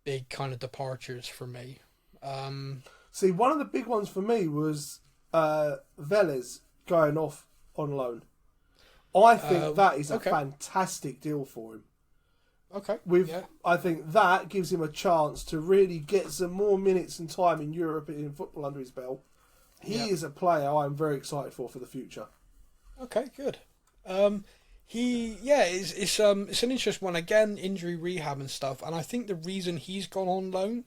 big kind of departures for me. See, one of the big ones for me was Vélez going off on loan. I think that is a fantastic deal for him. Okay. I think that gives him a chance to really get some more minutes and time in European football under his belt. He is a player I'm very excited for the future. Okay, good. It's an interesting one. Again, injury rehab and stuff. And I think the reason he's gone on loan,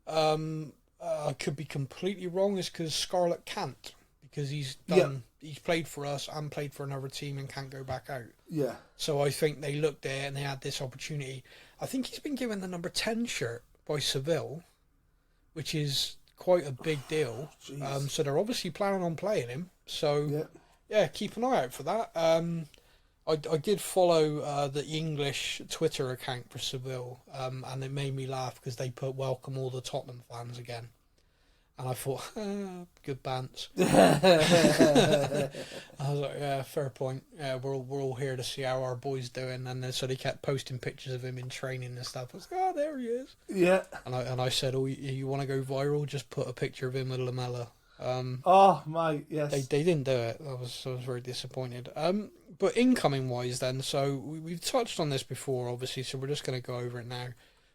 I could be completely wrong, is because Scarlett can't. Because he's played for us and played for another team and can't go back out. Yeah. So I think they looked there and they had this opportunity. I think he's been given the number 10 shirt by Seville, which is quite a big deal. So they're obviously planning on playing him. So yeah, keep an eye out for that. I did follow the English Twitter account for Seville, and it made me laugh because they put welcome all the Tottenham fans again. And I thought, good bants. I was like, yeah, fair point. Yeah, we're all here to see how our boy's doing. And then so they kept posting pictures of him in training and stuff. I was like, there he is. Yeah. And I said, you want to go viral? Just put a picture of him with Lamella. Mate, yes. They didn't do it. I was very disappointed. But incoming wise, then, so we've touched on this before, obviously. So we're just going to go over it now.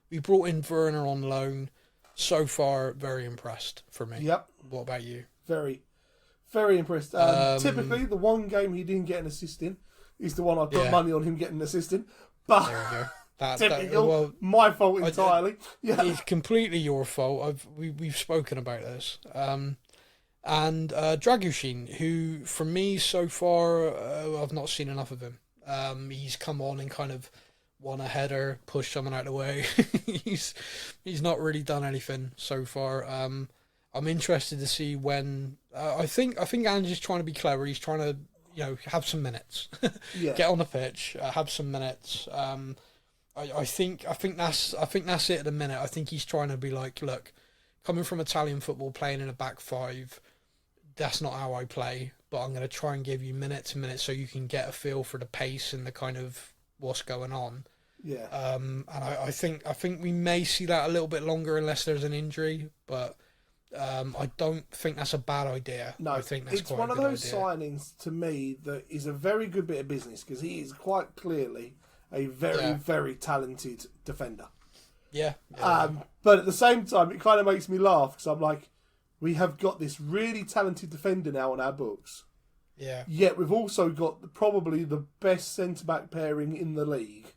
We brought in Werner on loan. So far, very impressed for me. Yep. What about you? Very, very impressed. Typically, the one game he didn't get an assist in is the one I put money on him getting an assist in. But there we go. Typical. My fault entirely. It's completely your fault. We've spoken about this. And Dragushin, who for me so far, I've not seen enough of him. He's come on and kind of won a header, pushed someone out of the way. he's not really done anything so far. I'm interested to see when. I think Ange's trying to be clever. He's trying to have some minutes, get on the pitch, have some minutes. I think that's it at the minute. I think he's trying to be like, look, coming from Italian football, playing in a back five, that's not how I play. But I'm going to try and give you minutes and minutes so you can get a feel for the pace and the kind of what's going on. Yeah. And I think we may see that a little bit longer unless there's an injury, but I don't think that's a bad idea. No, I think that's it's quite one a of good those idea. signings to me that is a very good bit of business because he is quite clearly a very, very talented defender. Yeah. But at the same time, it kind of makes me laugh because I'm like, we have got this really talented defender now on our books. Yeah. Yet we've also got probably the best centre-back pairing in the league.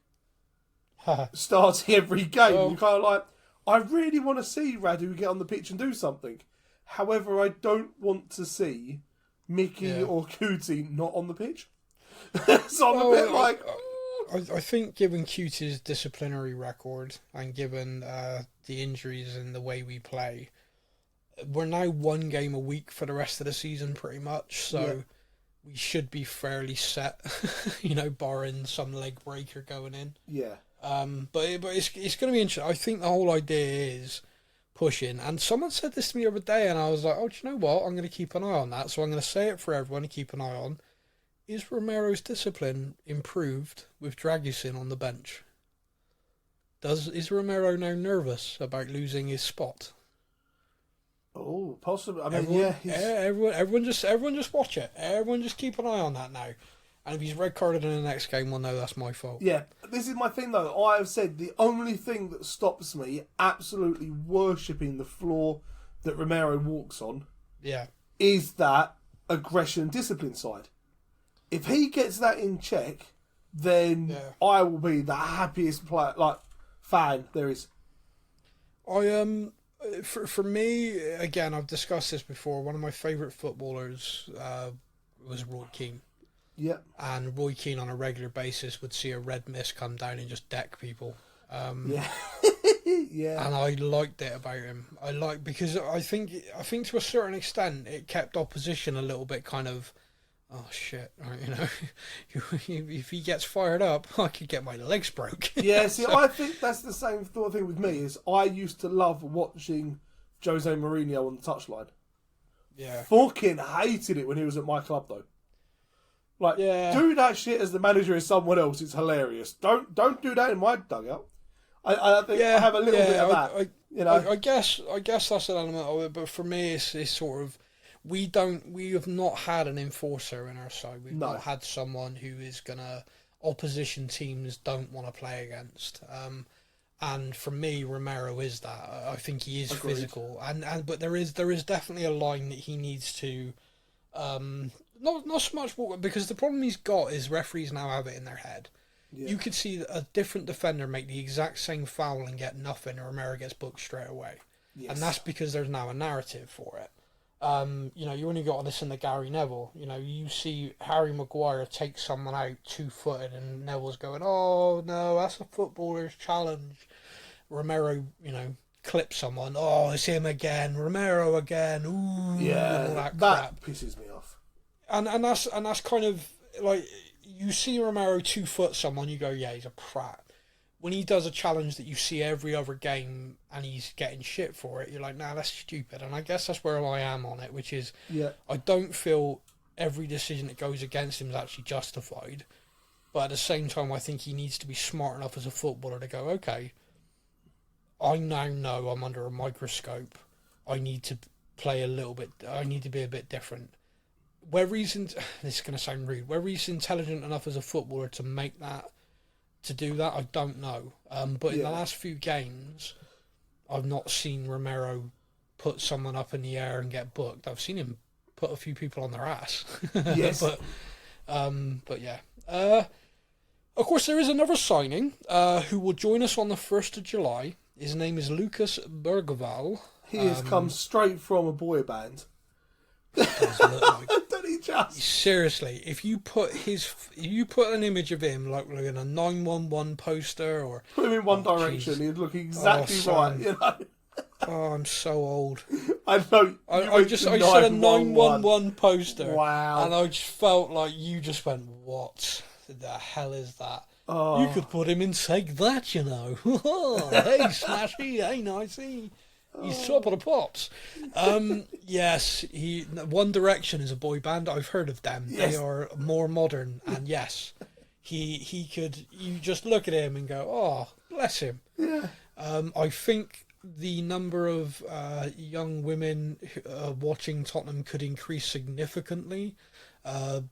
Starting every game. You're kind of like, I really want to see Radu get on the pitch and do something. However, I don't want to see Mickey or Kuti not on the pitch. So I'm a bit like... I think given Cuti's disciplinary record and given the injuries and the way we play, we're now one game a week for the rest of the season pretty much. So we should be fairly set, barring some leg breaker going in. Yeah. But it's going to be interesting. I think the whole idea is pushing. And someone said this to me the other day, and I was like, oh, do you know what? I'm going to keep an eye on that. So I'm going to say it for everyone to keep an eye on. is Romero's discipline improved with Dragusin on the bench? Is Romero now nervous about losing his spot? Oh, possibly. I mean, everyone just watch it. Everyone just keep an eye on that now. And if he's red carded in the next game, we'll know that's my fault. Yeah, this is my thing though. I have said the only thing that stops me absolutely worshipping the floor that Romero walks on, is that aggression discipline side. If he gets that in check, then I will be the happiest fan there is. For me, again, I've discussed this before. One of my favourite footballers was Roy Keane. Yeah. And Roy Keane on a regular basis would see a red mist come down and just deck people. Yeah. And I liked it about him. Because I think to a certain extent it kept opposition a little bit kind of, oh shit, if he gets fired up, I could get my legs broke. Yeah, see, I think that's the same sort of thing with me. Is I used to love watching Jose Mourinho on the touchline. Yeah. Fucking hated it when he was at my club though. Do that shit as the manager is someone else. It's hilarious. Don't do that in my dugout. I think I have a little bit of that. I guess that's an element of it. But for me, it's sort of we have not had an enforcer in our side. We've not had someone who is gonna opposition teams don't want to play against. And for me, Romero is that. I think he is physical, but there is definitely a line that he needs to. Not so much because the problem he's got is referees now have it in their head. Yeah. You could see a different defender make the exact same foul and get nothing, and Romero gets booked straight away. Yes. And that's because there's now a narrative for it. You only got to listen to Gary Neville. You see Harry Maguire take someone out 2-footed, and Neville's going, "Oh no, that's a footballer's challenge." Romero, clips someone. "Oh, it's him again, Romero again." Ooh, yeah, all that crap crap pisses me off. And that's kind of like you see Romero 2-foot someone, you go, yeah, he's a prat. When he does a challenge that you see every other game and he's getting shit for it, you're like, nah, that's stupid. And I guess that's where I am on it, which is I don't feel every decision that goes against him is actually justified. But at the same time, I think he needs to be smart enough as a footballer to go, okay, I now know I'm under a microscope. I need to play a little bit. I need to be a bit different. Whether he's this is going to sound rude. Whether he's intelligent enough as a footballer to do that, I don't know. But in the last few games, I've not seen Romero put someone up in the air and get booked. I've seen him put a few people on their ass. Yes. but yeah. Of course, there is another signing who will join us on the 1st of July. His name is Lucas Bergvall. He has come straight from a boy band. Don't he just? Seriously, if you put an image of him like in a 911 poster or put him in One Direction, he'd look exactly right. Oh, I'm so old. I know. I said a 911 poster. Wow. And I just felt like you just went, what the hell is that? Oh. You could put him in Take That, Hey, Smashy, hey, Nicey. He's top of the pops. Yes, One Direction is a boy band. I've heard of them. Yes. They are more modern, and yes, he could. You just look at him and go, "Oh, bless him." Yeah. I think the number of young women watching Tottenham could increase significantly.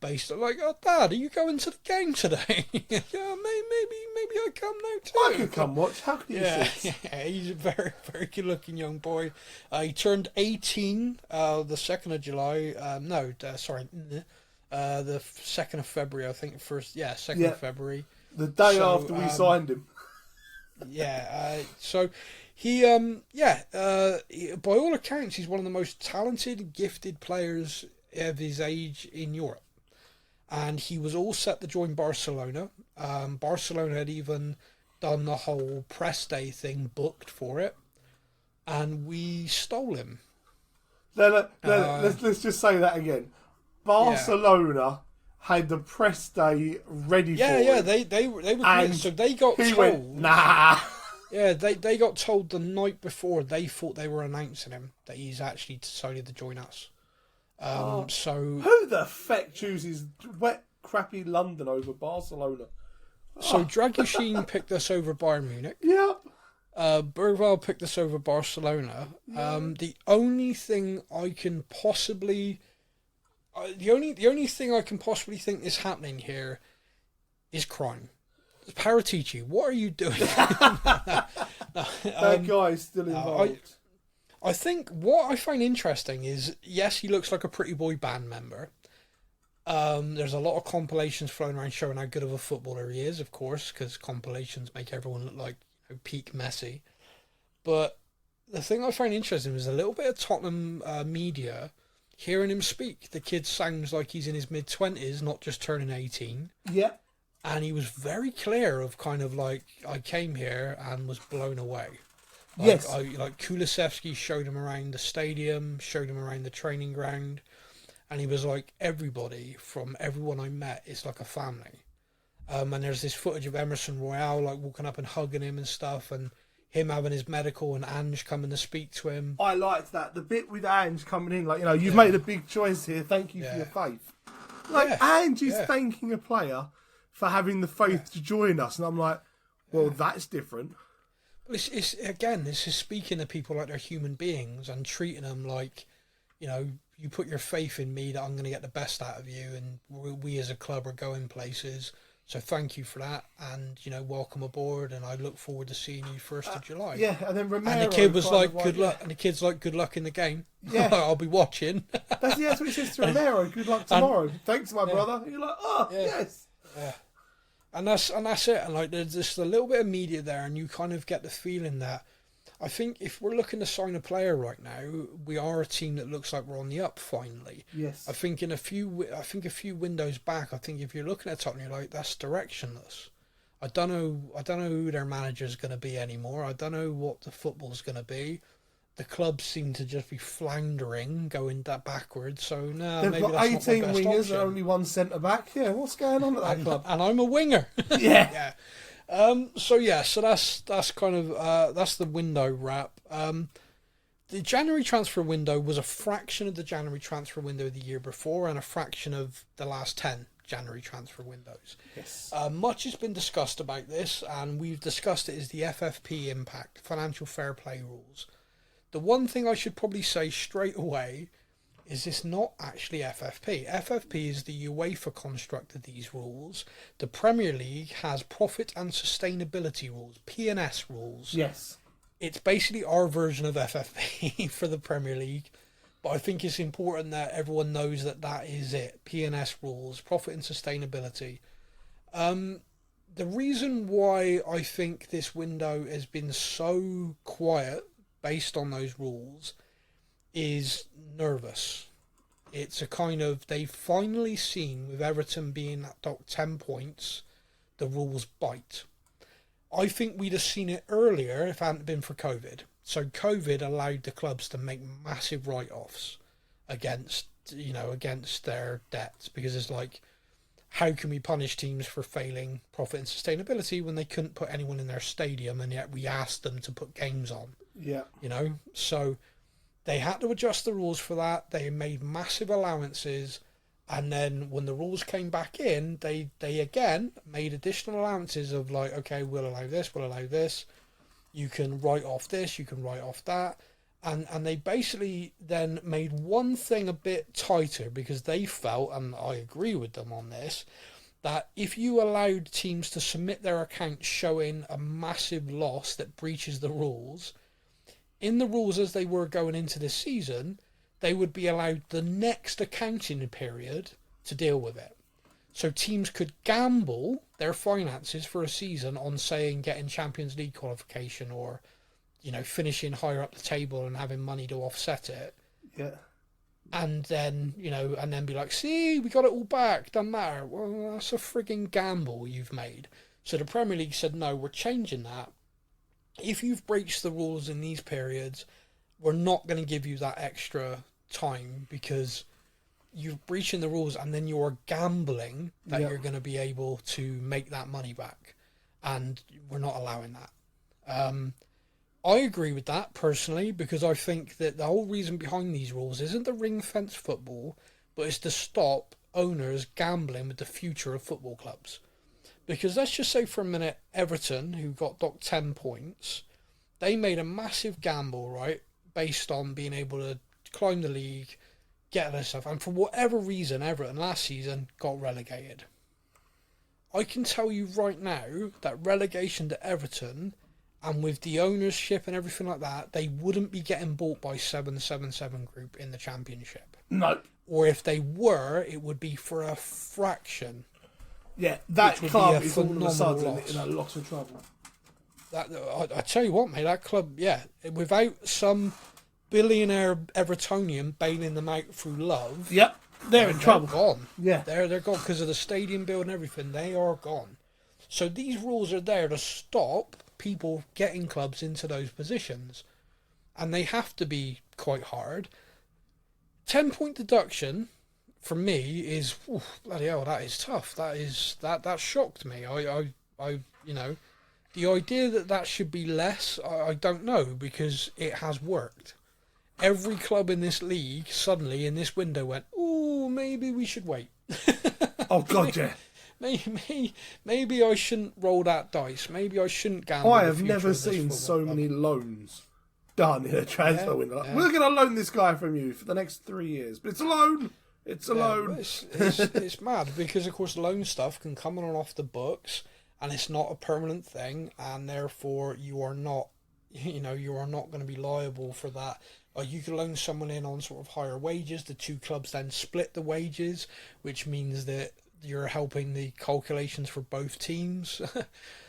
Based on oh, Dad, are you going to the game today? Yeah, maybe I come now too. I could come watch. How can you sit? Yeah, he's a very, very good-looking young boy. He turned 18 the 2nd of July. The 2nd of February, I think. 2nd of February. The day after we signed him. So he, by all accounts, he's one of the most talented, gifted players of his age in Europe, and he was all set to join Barcelona. Barcelona had even done the whole press day thing, booked for it, and we stole him. Let's just say that again. Barcelona had the press day ready for him. Yeah, they were good. So they got told. Went, nah. Yeah, they got told the night before they thought they were announcing him that he's actually decided to join us. So who the feck chooses crappy London over Barcelona. So Dragusin picked us over Bayern Munich. Yep. Bergvall picked us over Barcelona. The only thing I can possibly... the only thing I can possibly think is happening here is crime. Paratici, what are you doing? That guy's still involved. I think what I find interesting is, yes, he looks like a Pretty Boy band member. There's a lot of compilations flown around showing how good of a footballer he is, of course, because compilations make everyone look like peak Messi. But the thing I find interesting is a little bit of Tottenham media hearing him speak. The kid sounds like he's in his mid-20s, not just turning 18. Yeah. And he was very clear of kind of like, I came here and was blown away. Yes. Like Kulusevski showed him around the stadium, showed him around the training ground. And he was like, from everyone I met, it's like a family. And there's this footage of Emerson Royale like walking up and hugging him and stuff, and him having his medical and Ange coming to speak to him. I liked that. The bit with Ange coming in, like, you know, you've made a big choice here. Thank you for your faith. Like, Ange is thanking a player for having the faith to join us. And I'm like, well, that's different. It's again, this is speaking to people like they're human beings and treating them like, you know, you put your faith in me that I'm going to get the best out of you, and we as a club are going places. So thank you for that, and you know, welcome aboard, and I look forward to seeing you 1st of July. Yeah, and then Romero, and the kid was like, "Good luck," and the kid's like, "Good luck in the game." Yeah, I'll be watching. That's what he says to Romero. Good luck tomorrow. Thanks, my brother. You're like, oh yes. Yeah. And that's it. And like, there's just a little bit of media there, and you kind of get the feeling that I think if we're looking to sign a player right now, we are a team that looks like we're on the up finally. Yes. I think a few windows back, I think if you're looking at Tottenham, you're like, that's directionless. I don't know who their manager's going to be anymore. I don't know what the football's going to be. The clubs seem to just be floundering, going that backwards. So no, maybe got that's 18 not my best wingers option. and only one centre back. Yeah, what's going on at that club? And I'm a winger. Yeah. So that's kind of that's the window wrap. The January transfer window was a fraction of the January transfer window the year before, and a fraction of the last 10 January transfer windows. Yes. Much has been discussed about this, and we've discussed it as the FFP impact, financial fair play rules. The one thing I should probably say straight away is it's not actually FFP. FFP is the UEFA construct of these rules. The Premier League has profit and sustainability rules, P&S rules. Yes. It's basically our version of FFP for the Premier League. But I think it's important that everyone knows that that is it. P&S rules, profit and sustainability. The reason why I think this window has been so quiet based on those rules is nervous. It's a kind of, they've finally seen, with Everton being at 10 points, the rules bite. I think we'd have seen it earlier if it hadn't been for COVID. So COVID allowed the clubs to make massive write-offs against their debts, because it's like, how can we punish teams for failing profit and sustainability when they couldn't put anyone in their stadium, and yet we asked them to put games on? Yeah. You know, so they had to adjust the rules for that. They made massive allowances, and then when the rules came back in, they again made additional allowances of like, okay, we'll allow this, you can write off this, you can write off that, and they basically then made one thing a bit tighter, because they felt, and I agree with them on this, that if you allowed teams to submit their accounts showing a massive loss that breaches the rules, in the rules as they were going into this season, they would be allowed the next accounting period to deal with it. So teams could gamble their finances for a season on, saying, getting Champions League qualification, or, you know, finishing higher up the table and having money to offset it. Yeah. And then, you know, and then be like, see, we got it all back, doesn't matter. Well, that's a frigging gamble you've made. So the Premier League said, no, we're changing that. If you've breached the rules in these periods, we're not going to give you that extra time, because you're breaching the rules and then you're gambling that you're going to be able to make that money back. And we're not allowing that. I agree with that personally, because I think that the whole reason behind these rules isn't the ring fence football, but it's to stop owners gambling with the future of football clubs. Because let's just say for a minute, Everton, who got docked 10 points, they made a massive gamble, right, based on being able to climb the league, get their stuff, and for whatever reason, Everton last season got relegated. I can tell you right now that relegation to Everton, and with the ownership and everything like that, they wouldn't be getting bought by 777 Group in the Championship. No. Or if they were, it would be for a fraction. Yeah, that club is all of a sudden loss. in a lot of trouble. I tell you what, mate, that club, without some billionaire Evertonian bailing them out through love, yep, they're in trouble. Gone. Yeah, they're gone because of the stadium bill and everything. They are gone. So these rules are there to stop people getting clubs into those positions, and they have to be quite hard. 10-point deduction for me is bloody hell. That is tough. That shocked me. I the idea that should be less, I don't know, because it has worked. Every club in this league suddenly in this window went, ooh, maybe we should wait. Oh God, yeah. Maybe I shouldn't roll that dice. Maybe I shouldn't gamble. I have never seen so many loans done in a transfer window. Like, we're going to loan this guy from you for the next 3 years, but it's a loan. It's a loan. It's mad because, of course, loan stuff can come on and off the books, and it's not a permanent thing, and therefore you are not going to be liable for that. Or you can loan someone in on sort of higher wages. The two clubs then split the wages, which means that you're helping the calculations for both teams.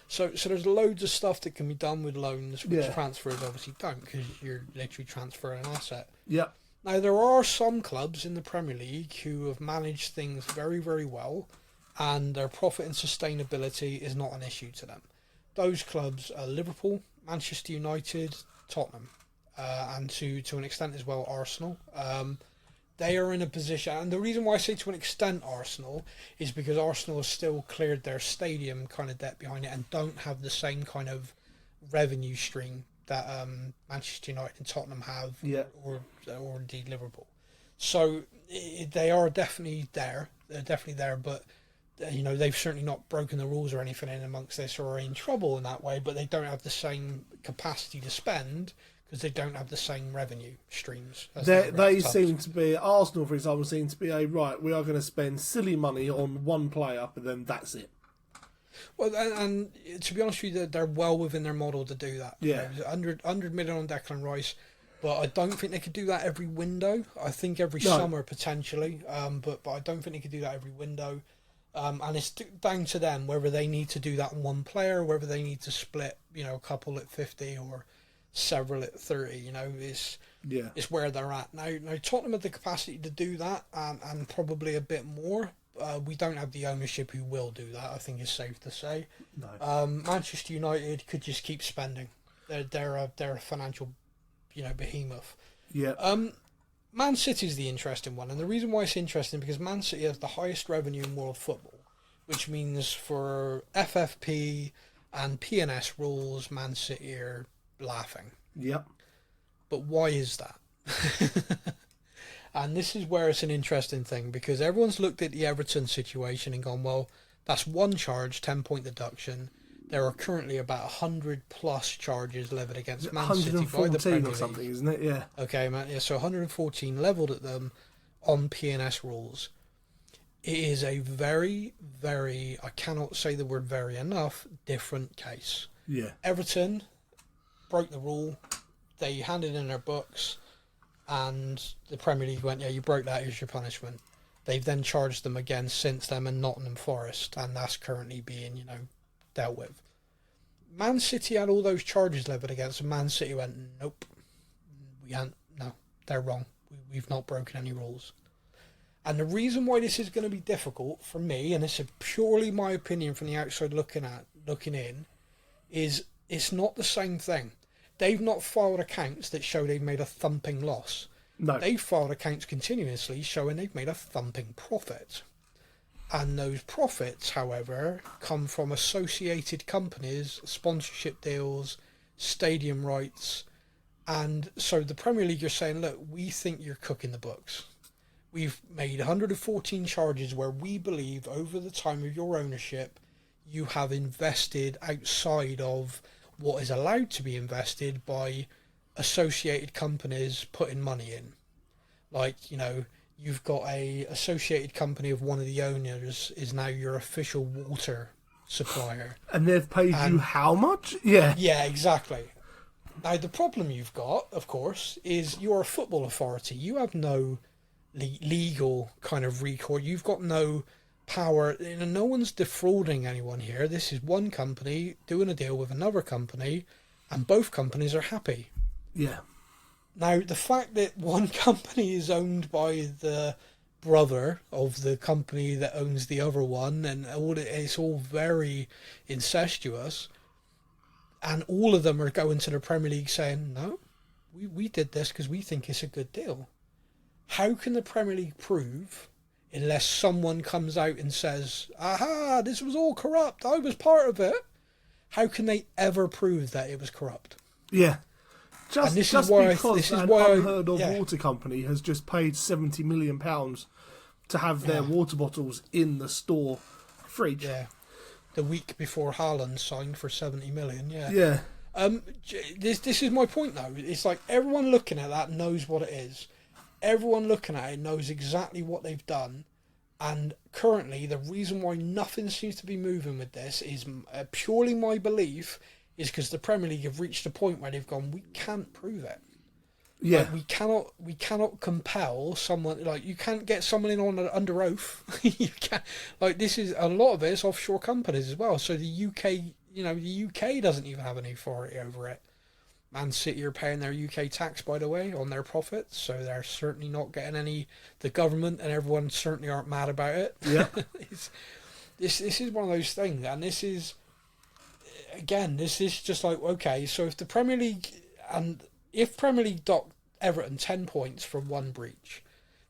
So there's loads of stuff that can be done with loans, which transfers obviously don't, because you're literally transferring an asset. Yeah. Now, there are some clubs in the Premier League who have managed things very, very well, and their profit and sustainability is not an issue to them. Those clubs are Liverpool, Manchester United, Tottenham, and to an extent as well Arsenal. They are in a position, and the reason why I say to an extent Arsenal is because Arsenal has still cleared their stadium kind of debt behind it and don't have the same kind of revenue stream that Manchester United and Tottenham have, or indeed Liverpool. So they are definitely there. They're definitely there, but they've certainly not broken the rules or anything in amongst this or are in trouble in that way. But they don't have the same capacity to spend because they don't have the same revenue streams. They seem to be, Arsenal, for example, seem to be we are going to spend silly money on one player, but then that's it. Well, and to be honest with you, they're well within their model to do that. Yeah. 100 million on Declan Rice, but I don't think they could do that every window. I think every summer potentially, but I don't think they could do that every window. And it's down to them whether they need to do that on one player, whether they need to split, a couple at 50 or several at 30. It's where they're at now. Tottenham have the capacity to do that, and probably a bit more. We don't have the ownership who will do that, I think is safe to say. No. Manchester United could just keep spending. They're a financial, behemoth. Yeah. Man City's the interesting one, and the reason why it's interesting because Man City has the highest revenue in world football, which means for FFP and PNS rules, Man City are laughing. Yep. But why is that? And this is where it's an interesting thing, because everyone's looked at the Everton situation and gone, well, that's one charge, 10-point deduction. There are currently about 100 plus charges levied against Man City by the Premier League. Or something, isn't it? Yeah. Okay, man. Yeah, so 114 levelled at them on PNS rules. It is a very, very, I cannot say the word very enough, different case. Yeah. Everton broke the rule. They handed in their books. And the Premier League went, you broke that, here's your punishment. They've then charged them again since then in Nottingham Forest, and that's currently being, dealt with. Man City had all those charges levied against them. Man City went, nope, they're wrong. We've not broken any rules. And the reason why this is going to be difficult for me, and this is purely my opinion from the outside looking in, is it's not the same thing. They've not filed accounts that show they've made a thumping loss. No. They've filed accounts continuously showing they've made a thumping profit. And those profits, however, come from associated companies, sponsorship deals, stadium rights. And so the Premier League are saying, look, we think you're cooking the books. we've made 114 charges where we believe over the time of your ownership, you have invested outside of what is allowed to be invested by associated companies putting money in. Like, you know, you've got a associated company of one of the owners is now your official water supplier. And they've paid you how much? Yeah. Yeah, exactly. Now, the problem you've got, of course, is you're a football authority. You have no legal kind of record. You've got no power. You know, no one's defrauding anyone here. This is one company doing a deal with another company, and both companies are happy. Yeah. Now, the fact that one company is owned by the brother of the company that owns the other one, and it's all very incestuous, and all of them are going to the Premier League saying, no, we did this because we think it's a good deal. How can the Premier League prove, unless someone comes out and says, aha, this was all corrupt, I was part of it? How can they ever prove that it was corrupt? Yeah. Just because an unheard of water company has just paid £70 million to have their water bottles in the store fridge. Yeah. The week before Haaland signed for 70 million, yeah. Yeah. This is my point, though. It's like everyone looking at that knows what it is. Everyone looking at it knows exactly what they've done. And currently, the reason why nothing seems to be moving with this is purely my belief is because the Premier League have reached a point where they've gone, we can't prove it. Yeah. Like, we cannot compel someone, like, you can't get someone in on under oath. You can't, like, this is, a lot of it's offshore companies as well. So the UK, the UK doesn't even have any authority over it. Man City are paying their UK tax, by the way, on their profits, so they're certainly not getting any. The government and everyone certainly aren't mad about it. Yeah. This is one of those things, and this is, again, this is just like, okay, so if the Premier League, and if Premier League docked Everton 10 points for one breach,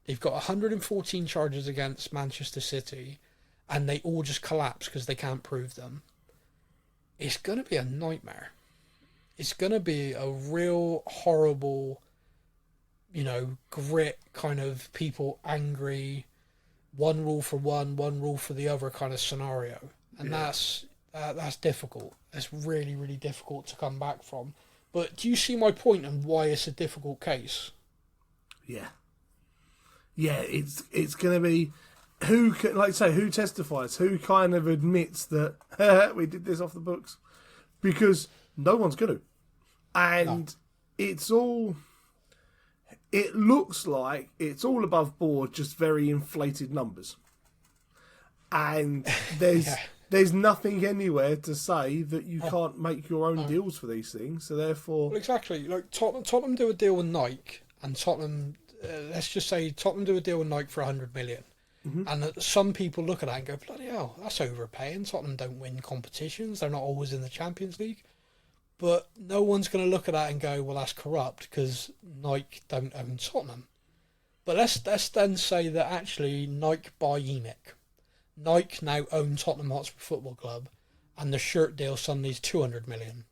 they've got 114 charges against Manchester City, and they all just collapse because they can't prove them, it's going to be a nightmare. It's going to be a real horrible, grit kind of people angry, one rule for one rule for the other kind of scenario. And that's difficult. It's really, really difficult to come back from. But do you see my point and why it's a difficult case? Yeah. Yeah, it's going to be who testifies, who kind of admits that we did this off the books, because no one's going to. And it looks like it's all above board, just very inflated numbers. And there's nothing anywhere to say that you can't make your own deals for these things. So therefore, well, exactly, like Tottenham do a deal with Nike, and Tottenham, let's just say Tottenham do a deal with Nike for 100 million. Mm-hmm. And some people look at that and go, bloody hell, that's overpaying. Tottenham don't win competitions. They're not always in the Champions League. But no one's going to look at that and go, well, that's corrupt because Nike don't own Tottenham. But let's then say that actually Nike buy ENIC. Nike now own Tottenham Hotspur Football Club, and the shirt deal suddenly is 200 million.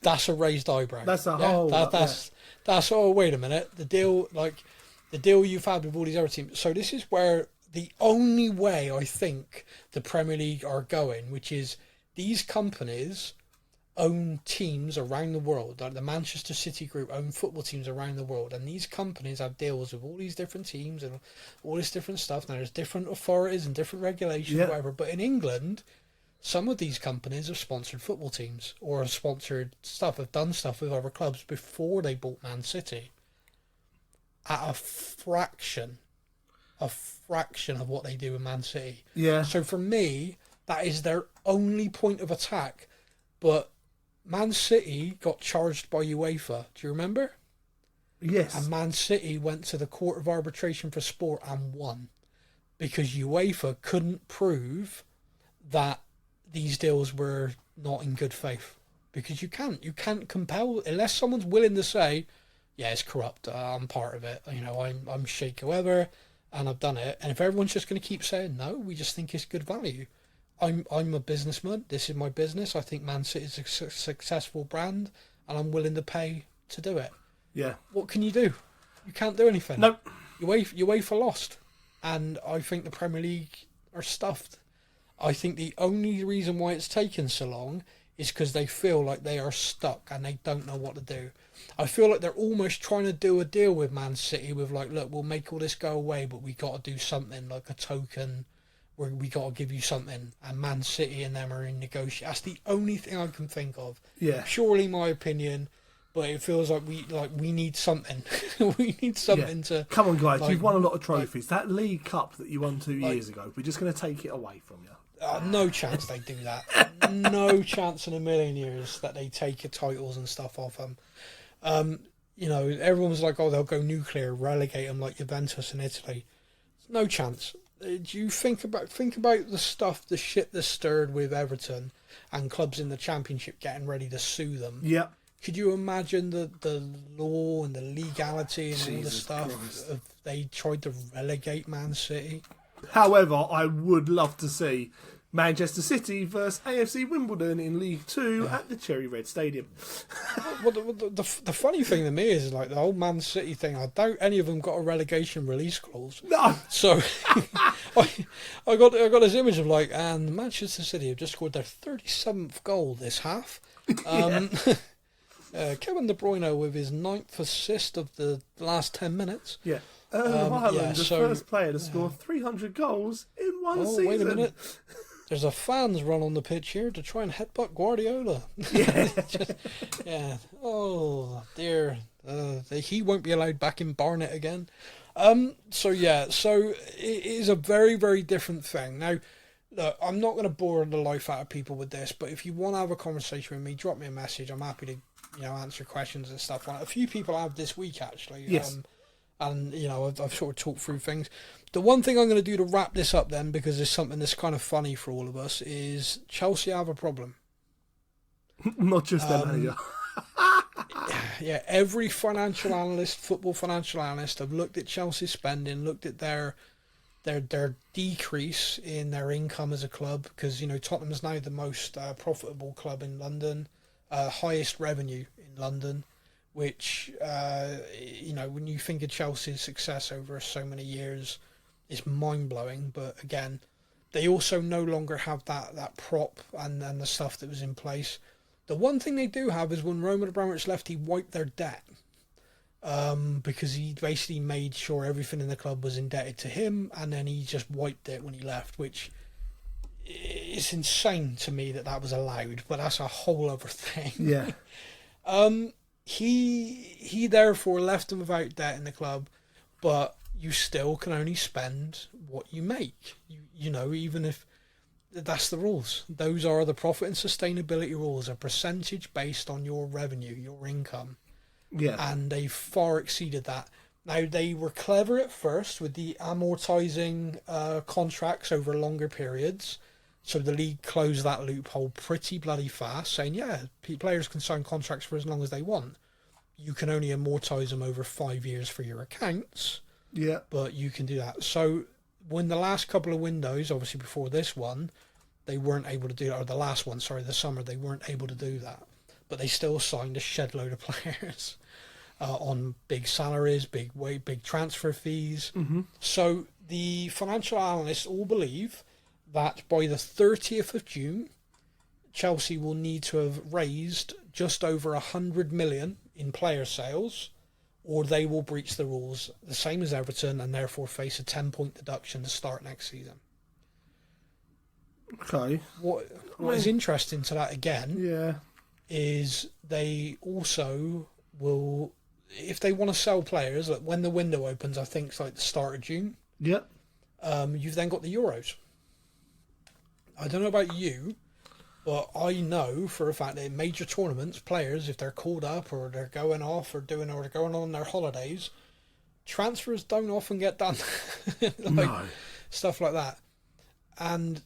That's a raised eyebrow. That's a whole. That's oh, wait a minute. The deal you've had with all these other teams. So this is where the only way I think the Premier League are going, which is these companies own teams around the world. Like the Manchester City group own football teams around the world, and these companies have deals with all these different teams and all this different stuff. Now there's different authorities and different regulations, whatever. But in England, some of these companies have sponsored football teams or have sponsored stuff, have done stuff with other clubs before they bought Man City. At a fraction of what they do with Man City. Yeah. So for me, that is their only point of attack. But Man City got charged by UEFA. Do you remember? Yes. And Man City went to the Court of Arbitration for Sport and won. Because UEFA couldn't prove that these deals were not in good faith. Because you can't compel, unless someone's willing to say, yeah, it's corrupt, I'm part of it, I'm Sheikh whoever, and I've done it. And if everyone's just going to keep saying, no, we just think it's good value. I'm a businessman, this is my business, I think Man City is a successful brand, and I'm willing to pay to do it. Yeah. What can you do? You can't do anything. Nope. UEFA lost, and I think the Premier League are stuffed. I think the only reason why it's taken so long is because they feel like they are stuck and they don't know what to do. I feel like they're almost trying to do a deal with Man City with like, look, we'll make all this go away, but we got to do something like a token where we got to give you something. And Man City and them are in negotiation. That's the only thing I can think of. Yeah. Purely my opinion, but it feels like we need something. We need something to. Come on, guys! You've won a lot of trophies. That League Cup that you won 2 years ago, we're just going to take it away from you. No chance they do that. No chance in a million years that they take your titles and stuff off them. Everyone was like, oh, they'll go nuclear, relegate them like Juventus in Italy. No chance. Do you think about the shit that's stirred with Everton and clubs in the Championship getting ready to sue them? Yeah. Could you imagine the law and the legality and all the stuff if they tried to relegate Man City? However, I would love to see Manchester City versus AFC Wimbledon in League Two at the Cherry Red Stadium. Well, the funny thing to me is like the whole Man City thing. I doubt any of them got a relegation release clause. No. So I got this image of like, and Manchester City have just scored their 37th goal this half. Kevin De Bruyne with his 9th assist of the last 10 minutes. Yeah. Haaland, the first player to score 300 goals in one season. Wait a minute. There's a fans run on the pitch here to try and headbutt Guardiola. Yeah. Oh, dear. He won't be allowed back in Barnet again. So it is a very, very different thing. Now, look, I'm not going to bore the life out of people with this, but if you want to have a conversation with me, drop me a message. I'm happy to, answer questions and stuff. A few people have this week, actually. Yes. And, I've sort of talked through things. The one thing I'm going to do to wrap this up then, because it's something that's kind of funny for all of us, is Chelsea have a problem. Not just their manager. Yeah, every football financial analyst, have looked at Chelsea's spending, looked at their decrease in their income as a club, because, Tottenham is now the most profitable club in London, highest revenue in London. Which, when you think of Chelsea's success over so many years, it's mind-blowing. But again, they also no longer have that prop and the stuff that was in place. The one thing they do have is when Roman Abramovich left, he wiped their debt. Because he basically made sure everything in the club was indebted to him, and then he just wiped it when he left, which is insane to me that was allowed, but that's a whole other thing. Yeah. He therefore left them without debt in the club, but you still can only spend what you make. Even if that's the rules. Those are the profit and sustainability rules, a percentage based on your revenue, your income. Yeah. And they far exceeded that. Now, they were clever at first with the amortizing contracts over longer periods. So the league closed that loophole pretty bloody fast, saying, players can sign contracts for as long as they want. You can only amortise them over 5 years for your accounts. Yeah. But you can do that. So when the last couple of windows, obviously before this one, they weren't able to do that, or the last one, the summer, they weren't able to do that. But they still signed a shed load of players on big salaries, big transfer fees. Mm-hmm. So the financial analysts all believe that by the 30th of June, Chelsea will need to have raised just over 100 million in player sales, or they will breach the rules, the same as Everton, and therefore face a 10-point deduction to start next season. Okay. What is interesting to that again is they also will, if they want to sell players, like when the window opens, I think it's like the start of June. Yep. You've then got the Euros. I don't know about you, but I know for a fact that in major tournaments, players, if they're called up or they're going off or they're going on their holidays, transfers don't often get done. Stuff like that. And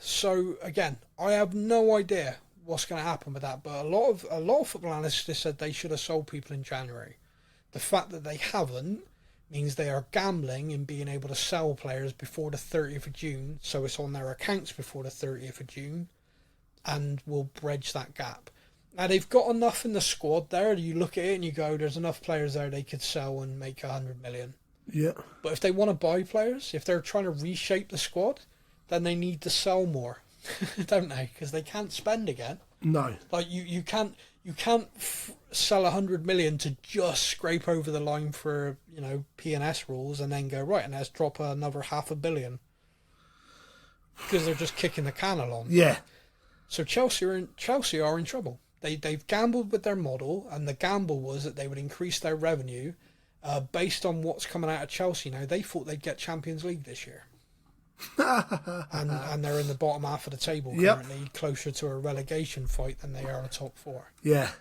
so again, I have no idea what's going to happen with that, but a lot of football analysts just said they should have sold people in January. The fact that they haven't means they are gambling in being able to sell players before the 30th of June, so it's on their accounts before the 30th of June, and will bridge that gap. Now, they've got enough in the squad there. You look at it and you go, there's enough players there they could sell and make 100 million. Yeah. But if they want to buy players, if they're trying to reshape the squad, then they need to sell more, don't they? Because they can't spend again. No. Like you can't sell 100 million to just scrape over the line for P&S rules and then go right and let's drop another 500 million because they're just kicking the can along. Yeah. So Chelsea are in trouble. They've gambled with their model, and the gamble was that they would increase their revenue based on what's coming out of Chelsea now. They thought they'd get Champions League this year. and they're in the bottom half of the table currently, closer to a relegation fight than they are a top four. Yeah.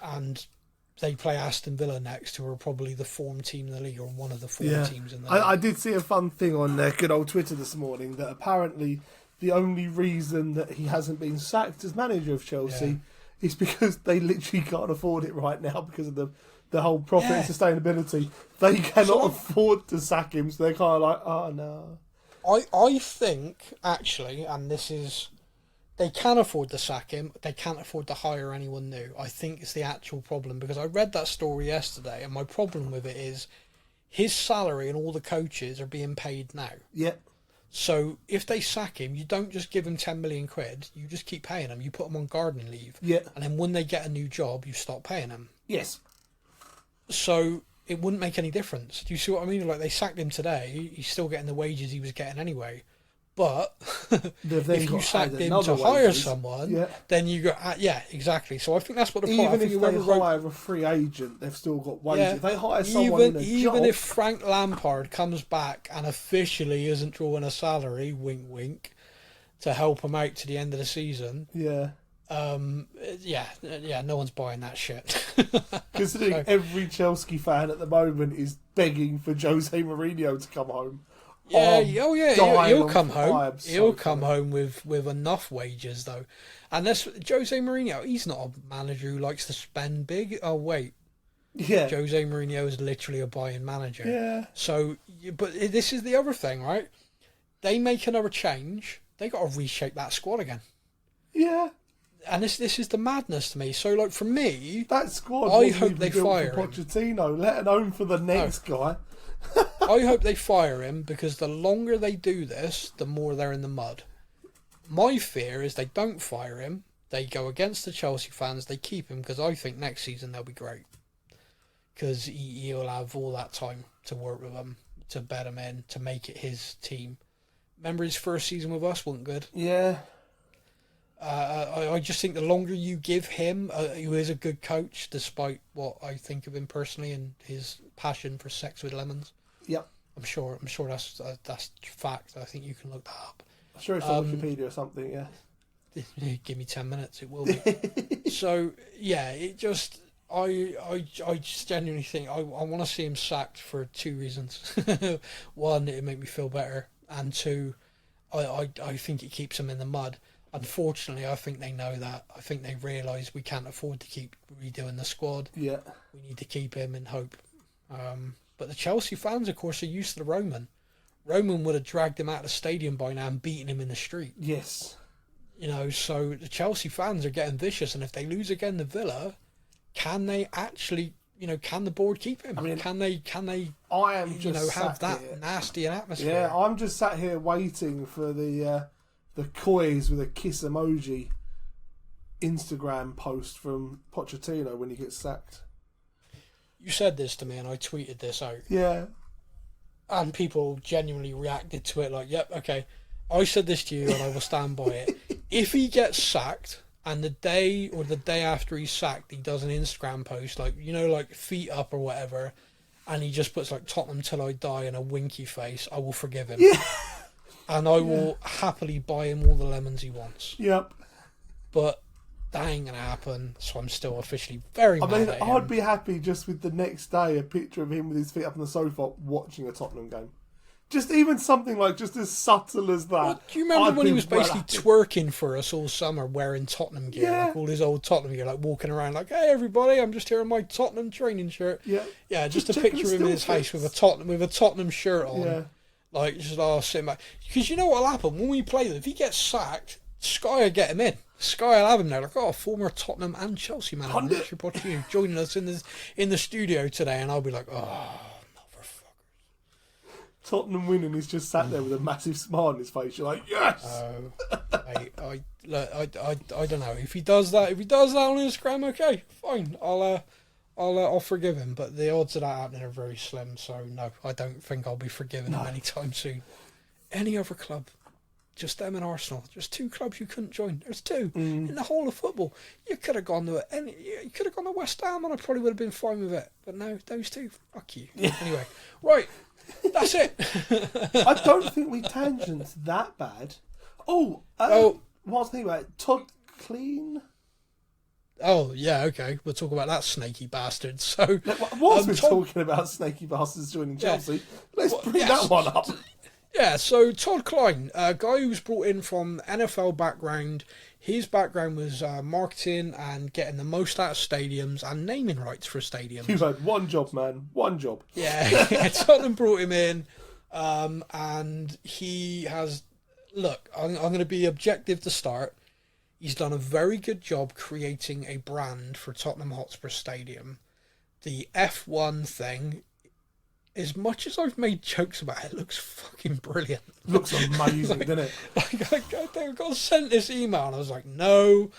And they play Aston Villa next, who are probably the form team in the league, or one of the form teams in the league. I did see a fun thing on good old Twitter this morning that apparently the only reason that he hasn't been sacked as manager of Chelsea is because they literally can't afford it right now because of the whole profit and sustainability. They cannot afford to sack him, so they're kind of like, oh no. I think, actually, and this is... They can afford to sack him. They can't afford to hire anyone new. I think it's the actual problem, because I read that story yesterday, and my problem with it is his salary and all the coaches are being paid now. Yep. So if they sack him, you don't just give him 10 million quid. You just keep paying him. You put him on gardening leave. Yeah. And then when they get a new job, you stop paying him. Yes. So it wouldn't make any difference. Do you see what I mean? Like, they sacked him today. He's still getting the wages he was getting anyway. But if you sacked him to hire someone, then you go, exactly. So I think that's what the problem is. Even if they hire a free agent, they've still got wages. If they hire someone even if Frank Lampard comes back and officially isn't drawing a salary, wink wink, to help him out to the end of the season, no one's buying that shit. Considering every Chelsea fan at the moment is begging for Jose Mourinho to come home. He'll come home. He'll come home with enough wages though. And that's Jose Mourinho. He's not a manager who likes to spend big. Oh wait, Jose Mourinho is literally a buying manager. Yeah. So, but this is the other thing, right? They make another change. They got to reshape that squad again. Yeah. And this is the madness to me. So, like, for me, that squad. I hope they fire him. Pochettino, let alone for the next guy. I hope they fire him, because the longer they do this, the more they're in the mud. My fear is they don't fire him. They go against the Chelsea fans. They keep him, because I think next season they'll be great. Because he'll have all that time to work with them, to bed him in, to make it his team. Remember his first season with us wasn't good? Yeah. I just think the longer you give him, who is a good coach, despite what I think of him personally and his passion for sex with lemons. Yep. I'm sure that's fact. I think you can look that up. I'm sure it's on Wikipedia or something. Yeah. Give me 10 minutes, it will be. So it just I just genuinely think I want to see him sacked for two reasons. One, it'd make me feel better, and two, I think it keeps him in the mud. Unfortunately, I think they know that. I think they realise we can't afford to keep redoing the squad. Yeah. We need to keep him and hope. But the Chelsea fans, of course, are used to the Roman. Roman would have dragged him out of the stadium by now and beaten him in the street. Yes. So the Chelsea fans are getting vicious, and if they lose again to Villa, can they actually, can the board keep him? I mean, can they I am just have that nasty an atmosphere? Yeah, I'm just sat here waiting for the Coys with a kiss emoji Instagram post from Pochettino when he gets sacked. You said this to me and I tweeted this out. Yeah. And people genuinely reacted to it like, yep, okay. I said this to you and I will stand by it. If he gets sacked and the day after he's sacked, he does an Instagram post like feet up or whatever, and he just puts like Tottenham till I die and a winky face, I will forgive him. Yeah. And I will happily buy him all the lemons he wants. Yep. But that ain't going to happen, so I'm still officially very mad at him. I'd be happy just with the next day a picture of him with his feet up on the sofa watching a Tottenham game. Just even something like just as subtle as that. Well, do you remember when he was basically twerking for us all summer wearing Tottenham gear? Yeah. Like all his old Tottenham gear, like walking around like, hey everybody, I'm just here in my Tottenham training shirt. Yeah. Yeah, just a picture of him in his house with a Tottenham shirt on. Yeah. Like, just sitting back. Because you know what'll happen when we play them? If he gets sacked, Sky will get him in. Sky will have him there. Like, former Tottenham and Chelsea manager Richard Pochettino joining us in the studio today, and I'll be like, motherfucker. Tottenham win and he's just sat there with a massive smile on his face. You're like, yes. Mate, I don't know if he does that. If he does that on Instagram, okay, fine. I'll forgive him. But the odds of that happening are very slim. So no, I don't think I'll be forgiving him anytime soon. Any other club? Just them and Arsenal. There's 2 clubs you couldn't join. There's 2 in the whole of football. You could have gone to You could have gone to West Ham, and I probably would have been fine with it. But no, those 2. Fuck you. Yeah. Anyway, right. That's it. I don't think we tangent that bad. What was I thinking about? Todd Clean. Oh yeah, okay. We'll talk about that snaky bastard. So, whilst we're talking about snaky bastards joining Chelsea, let's bring that one up. Yeah, so Todd Klein, a guy who was brought in from NFL background. His background was marketing and getting the most out of stadiums and naming rights for stadiums. You've had one job, man. One job. Yeah, Tottenham brought him in, and he has... Look, I'm going to be objective to start. He's done a very good job creating a brand for Tottenham Hotspur Stadium. The F1 thing... As much as I've made jokes about it, looks fucking brilliant. Looks amazing, doesn't it? I got sent this email and I was like, no,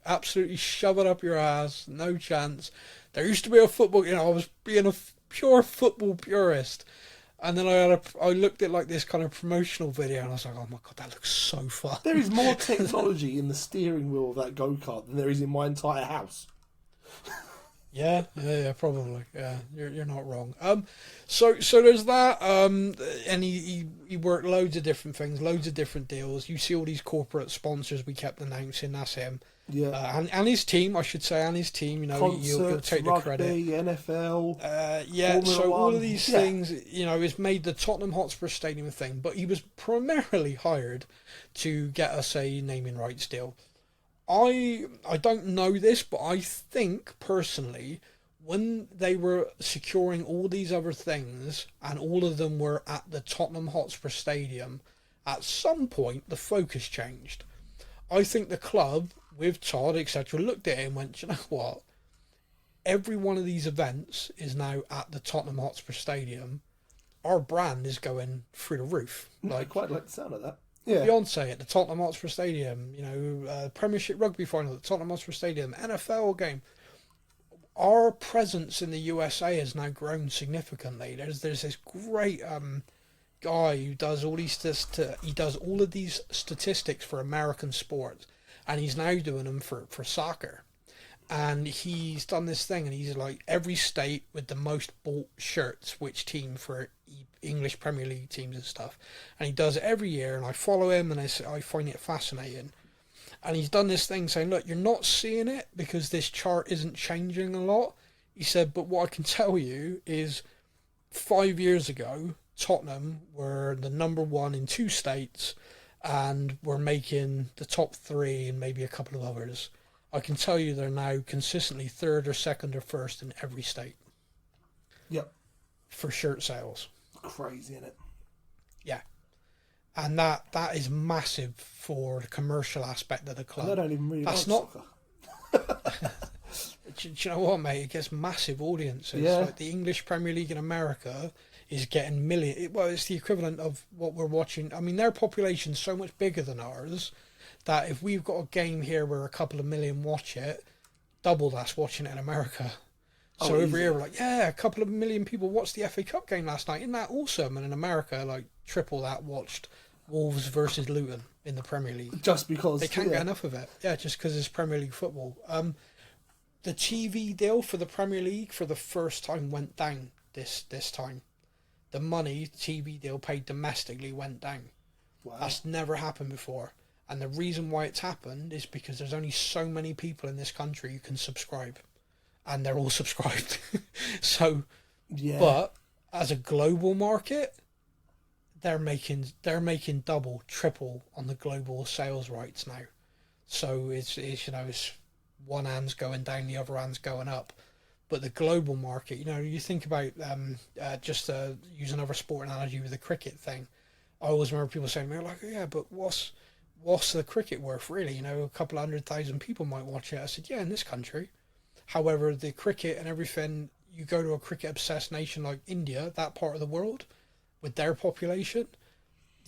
absolutely shove it up your ass, no chance. There used to be a football, I was being a pure football purist. And then I looked at like this kind of promotional video and I was like, oh my God, that looks so fun. There is more technology in the steering wheel of that go-kart than there is in my entire house. Yeah, probably. Yeah, you're not wrong. So there's that. And he worked loads of different things, loads of different deals. You see all these corporate sponsors we kept announcing. That's him. Yeah. And his team, I should say, and his team. Concerts, you'll take the rugby, credit. NFL. Yeah. So all of these things, has made the Tottenham Hotspur Stadium a thing. But he was primarily hired to get us a naming rights deal. I don't know this, but I think personally, when they were securing all these other things and all of them were at the Tottenham Hotspur Stadium, at some point the focus changed. I think the club, with Todd, etc., looked at it and went, you know what? Every one of these events is now at the Tottenham Hotspur Stadium. Our brand is going through the roof. I quite like the sound of that. Yeah. Beyonce at the Tottenham Hotspur Stadium, Premiership Rugby final at the Tottenham Hotspur Stadium, NFL game. Our presence in the USA has now grown significantly. There's this great guy who does all these all of these statistics for American sports, and he's now doing them for soccer. And he's done this thing, and he's like every state with the most bought shirts, which team for English Premier League teams and stuff. And he does it every year, and I follow him, and I find it fascinating. And he's done this thing saying, look, you're not seeing it because this chart isn't changing a lot. He said, but what I can tell you is 5 years ago, Tottenham were the number 1 in 2 states and were making the top 3 and maybe a couple of others. I can tell you they're now consistently 3rd or 2nd or 1st in every state. Yep. For shirt sales. Crazy, isn't it? Yeah. And that is massive for the commercial aspect of the club. I don't even really That's like soccer. Do you know what, mate? It gets massive audiences. Yeah. Like the English Premier League in America is getting it's the equivalent of what we're watching. I mean, their population's so much bigger than ours that if we've got a game here where a couple of million watch it, double that's watching it in America. So over here, we're like, yeah, a couple of million people watched the FA Cup game last night. Isn't that awesome? And in America, like, triple that watched Wolves versus Luton in the Premier League. Just because they can't get enough of it. Yeah, just because it's Premier League football. The TV deal for the Premier League for the first time went down this time. The money TV deal paid domestically went down. Wow. That's never happened before. And the reason why it's happened is because there's only so many people in this country who can subscribe. And they're all subscribed. So, yeah. But as a global market, they're making double, triple on the global sales rights now. So it's one hand's going down, the other hand's going up. But the global market, you think about just to use another sport analogy with the cricket thing. I always remember people saying, "They're like, yeah, but what's the cricket worth really? A couple of 100,000 people might watch it." I said, "Yeah, in this country." However, the cricket and everything, you go to a cricket-obsessed nation like India, that part of the world, with their population,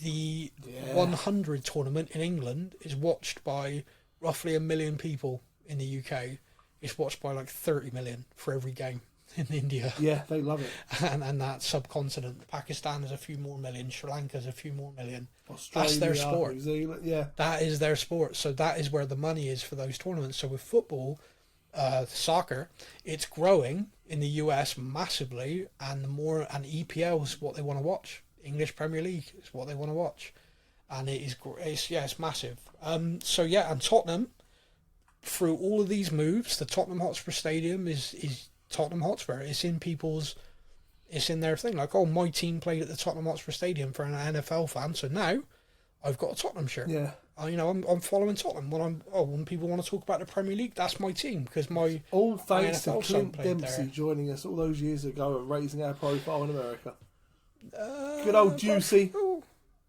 the 100 tournament in England is watched by roughly 1 million people. In the UK, it's watched by like 30 million for every game in India. Yeah, they love it. And that subcontinent, Pakistan is a few more million, Sri Lanka's a few more million. Australia, that's their sport. New Zealand, yeah. That is their sport. So that is where the money is for those tournaments. So with football, soccer, it's growing in the US massively, and EPL is what they want to watch. English Premier League is what they want to watch, and it's massive. And Tottenham, through all of these moves, the Tottenham Hotspur Stadium is Tottenham Hotspur. It's in their thing. Like, oh, my team played at the Tottenham Hotspur Stadium for an NFL fan, so now I've got a Tottenham shirt. Yeah. I'm following Tottenham. When people want to talk about the Premier League, that's my team, because all thanks to NFL son Clint played Dempsey there. joining us all those years ago and raising our profile in America. Good old Juicy.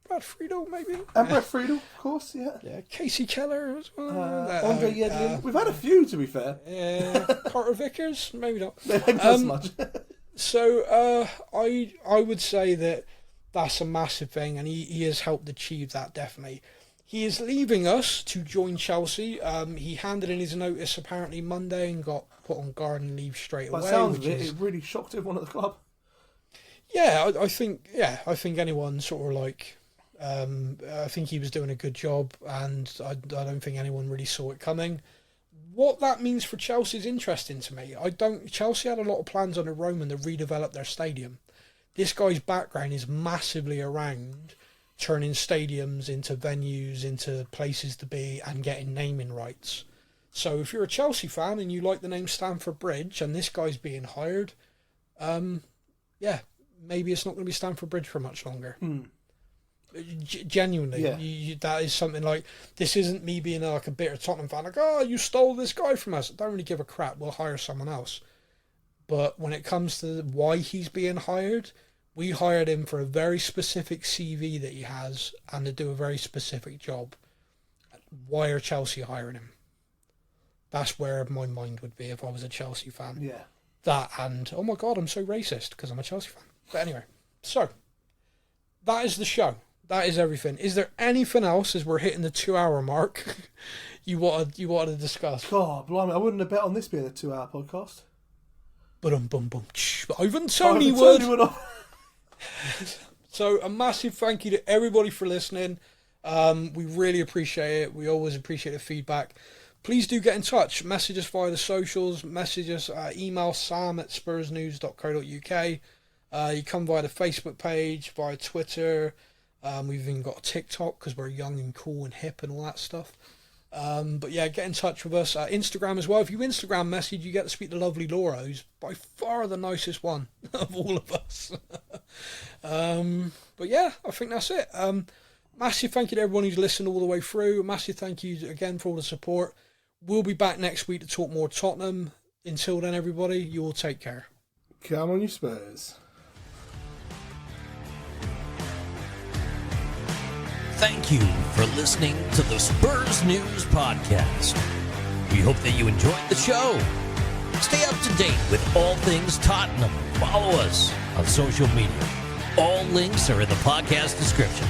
Brad Friedel, maybe. And Brett Friedel, of course, yeah. Yeah, Casey Keller as well. Andre Yedlin. We've had a few, to be fair. Carter Vickers, maybe not. They don't as much. So I would say that's a massive thing, and he has helped achieve that, definitely. He is leaving us to join Chelsea. He handed in his notice apparently Monday and got put on garden leave straight away. By the sounds of it really shocked everyone at the club. Yeah, I think anyone sort of like, I think he was doing a good job, and I don't think anyone really saw it coming. What that means for Chelsea is interesting to me. Chelsea had a lot of plans under Roman to redevelop their stadium. This guy's background is massively around turning stadiums into venues, into places to be, and getting naming rights. So if you're a Chelsea fan and you like the name Stamford Bridge, and this guy's being hired, maybe it's not going to be Stamford Bridge for much longer. Genuinely, that is something like, this isn't me being like a bitter Tottenham fan, like, oh, you stole this guy from us. I don't really give a crap, we'll hire someone else. But when it comes to why he's being hired, we hired him for a very specific CV that he has and to do a very specific job. Why are Chelsea hiring him? That's where my mind would be if I was a Chelsea fan. Yeah. That, and oh my God, I'm so racist because I'm a Chelsea fan. But anyway, so that is the show. That is everything. Is there anything else, as we're hitting the 2-hour mark, you wanted to discuss? God, blimey, I wouldn't have bet on this being a 2-hour podcast. But Ivan Tony would. So a massive thank you to everybody for listening. We really appreciate it. We always appreciate the feedback. Please do get in touch. Message us via the socials. Message us, email sam@spursnews.co.uk. You come via the Facebook page, via Twitter. We've even got a TikTok because we're young and cool and hip and all that stuff. But yeah, get in touch with us. Instagram as well. If you Instagram message, you get to speak to lovely Laura, who's by far the nicest one of all of us. But yeah, I think that's it. Massive thank you to everyone who's listened all the way through. Massive thank you again for all the support. We'll be back next week to talk more Tottenham. Until then, everybody, you all take care. Come on, you Spurs. Thank you for listening to the Spurs News Podcast. We hope that you enjoyed the show. Stay up to date with all things Tottenham. Follow us on social media. All links are in the podcast description.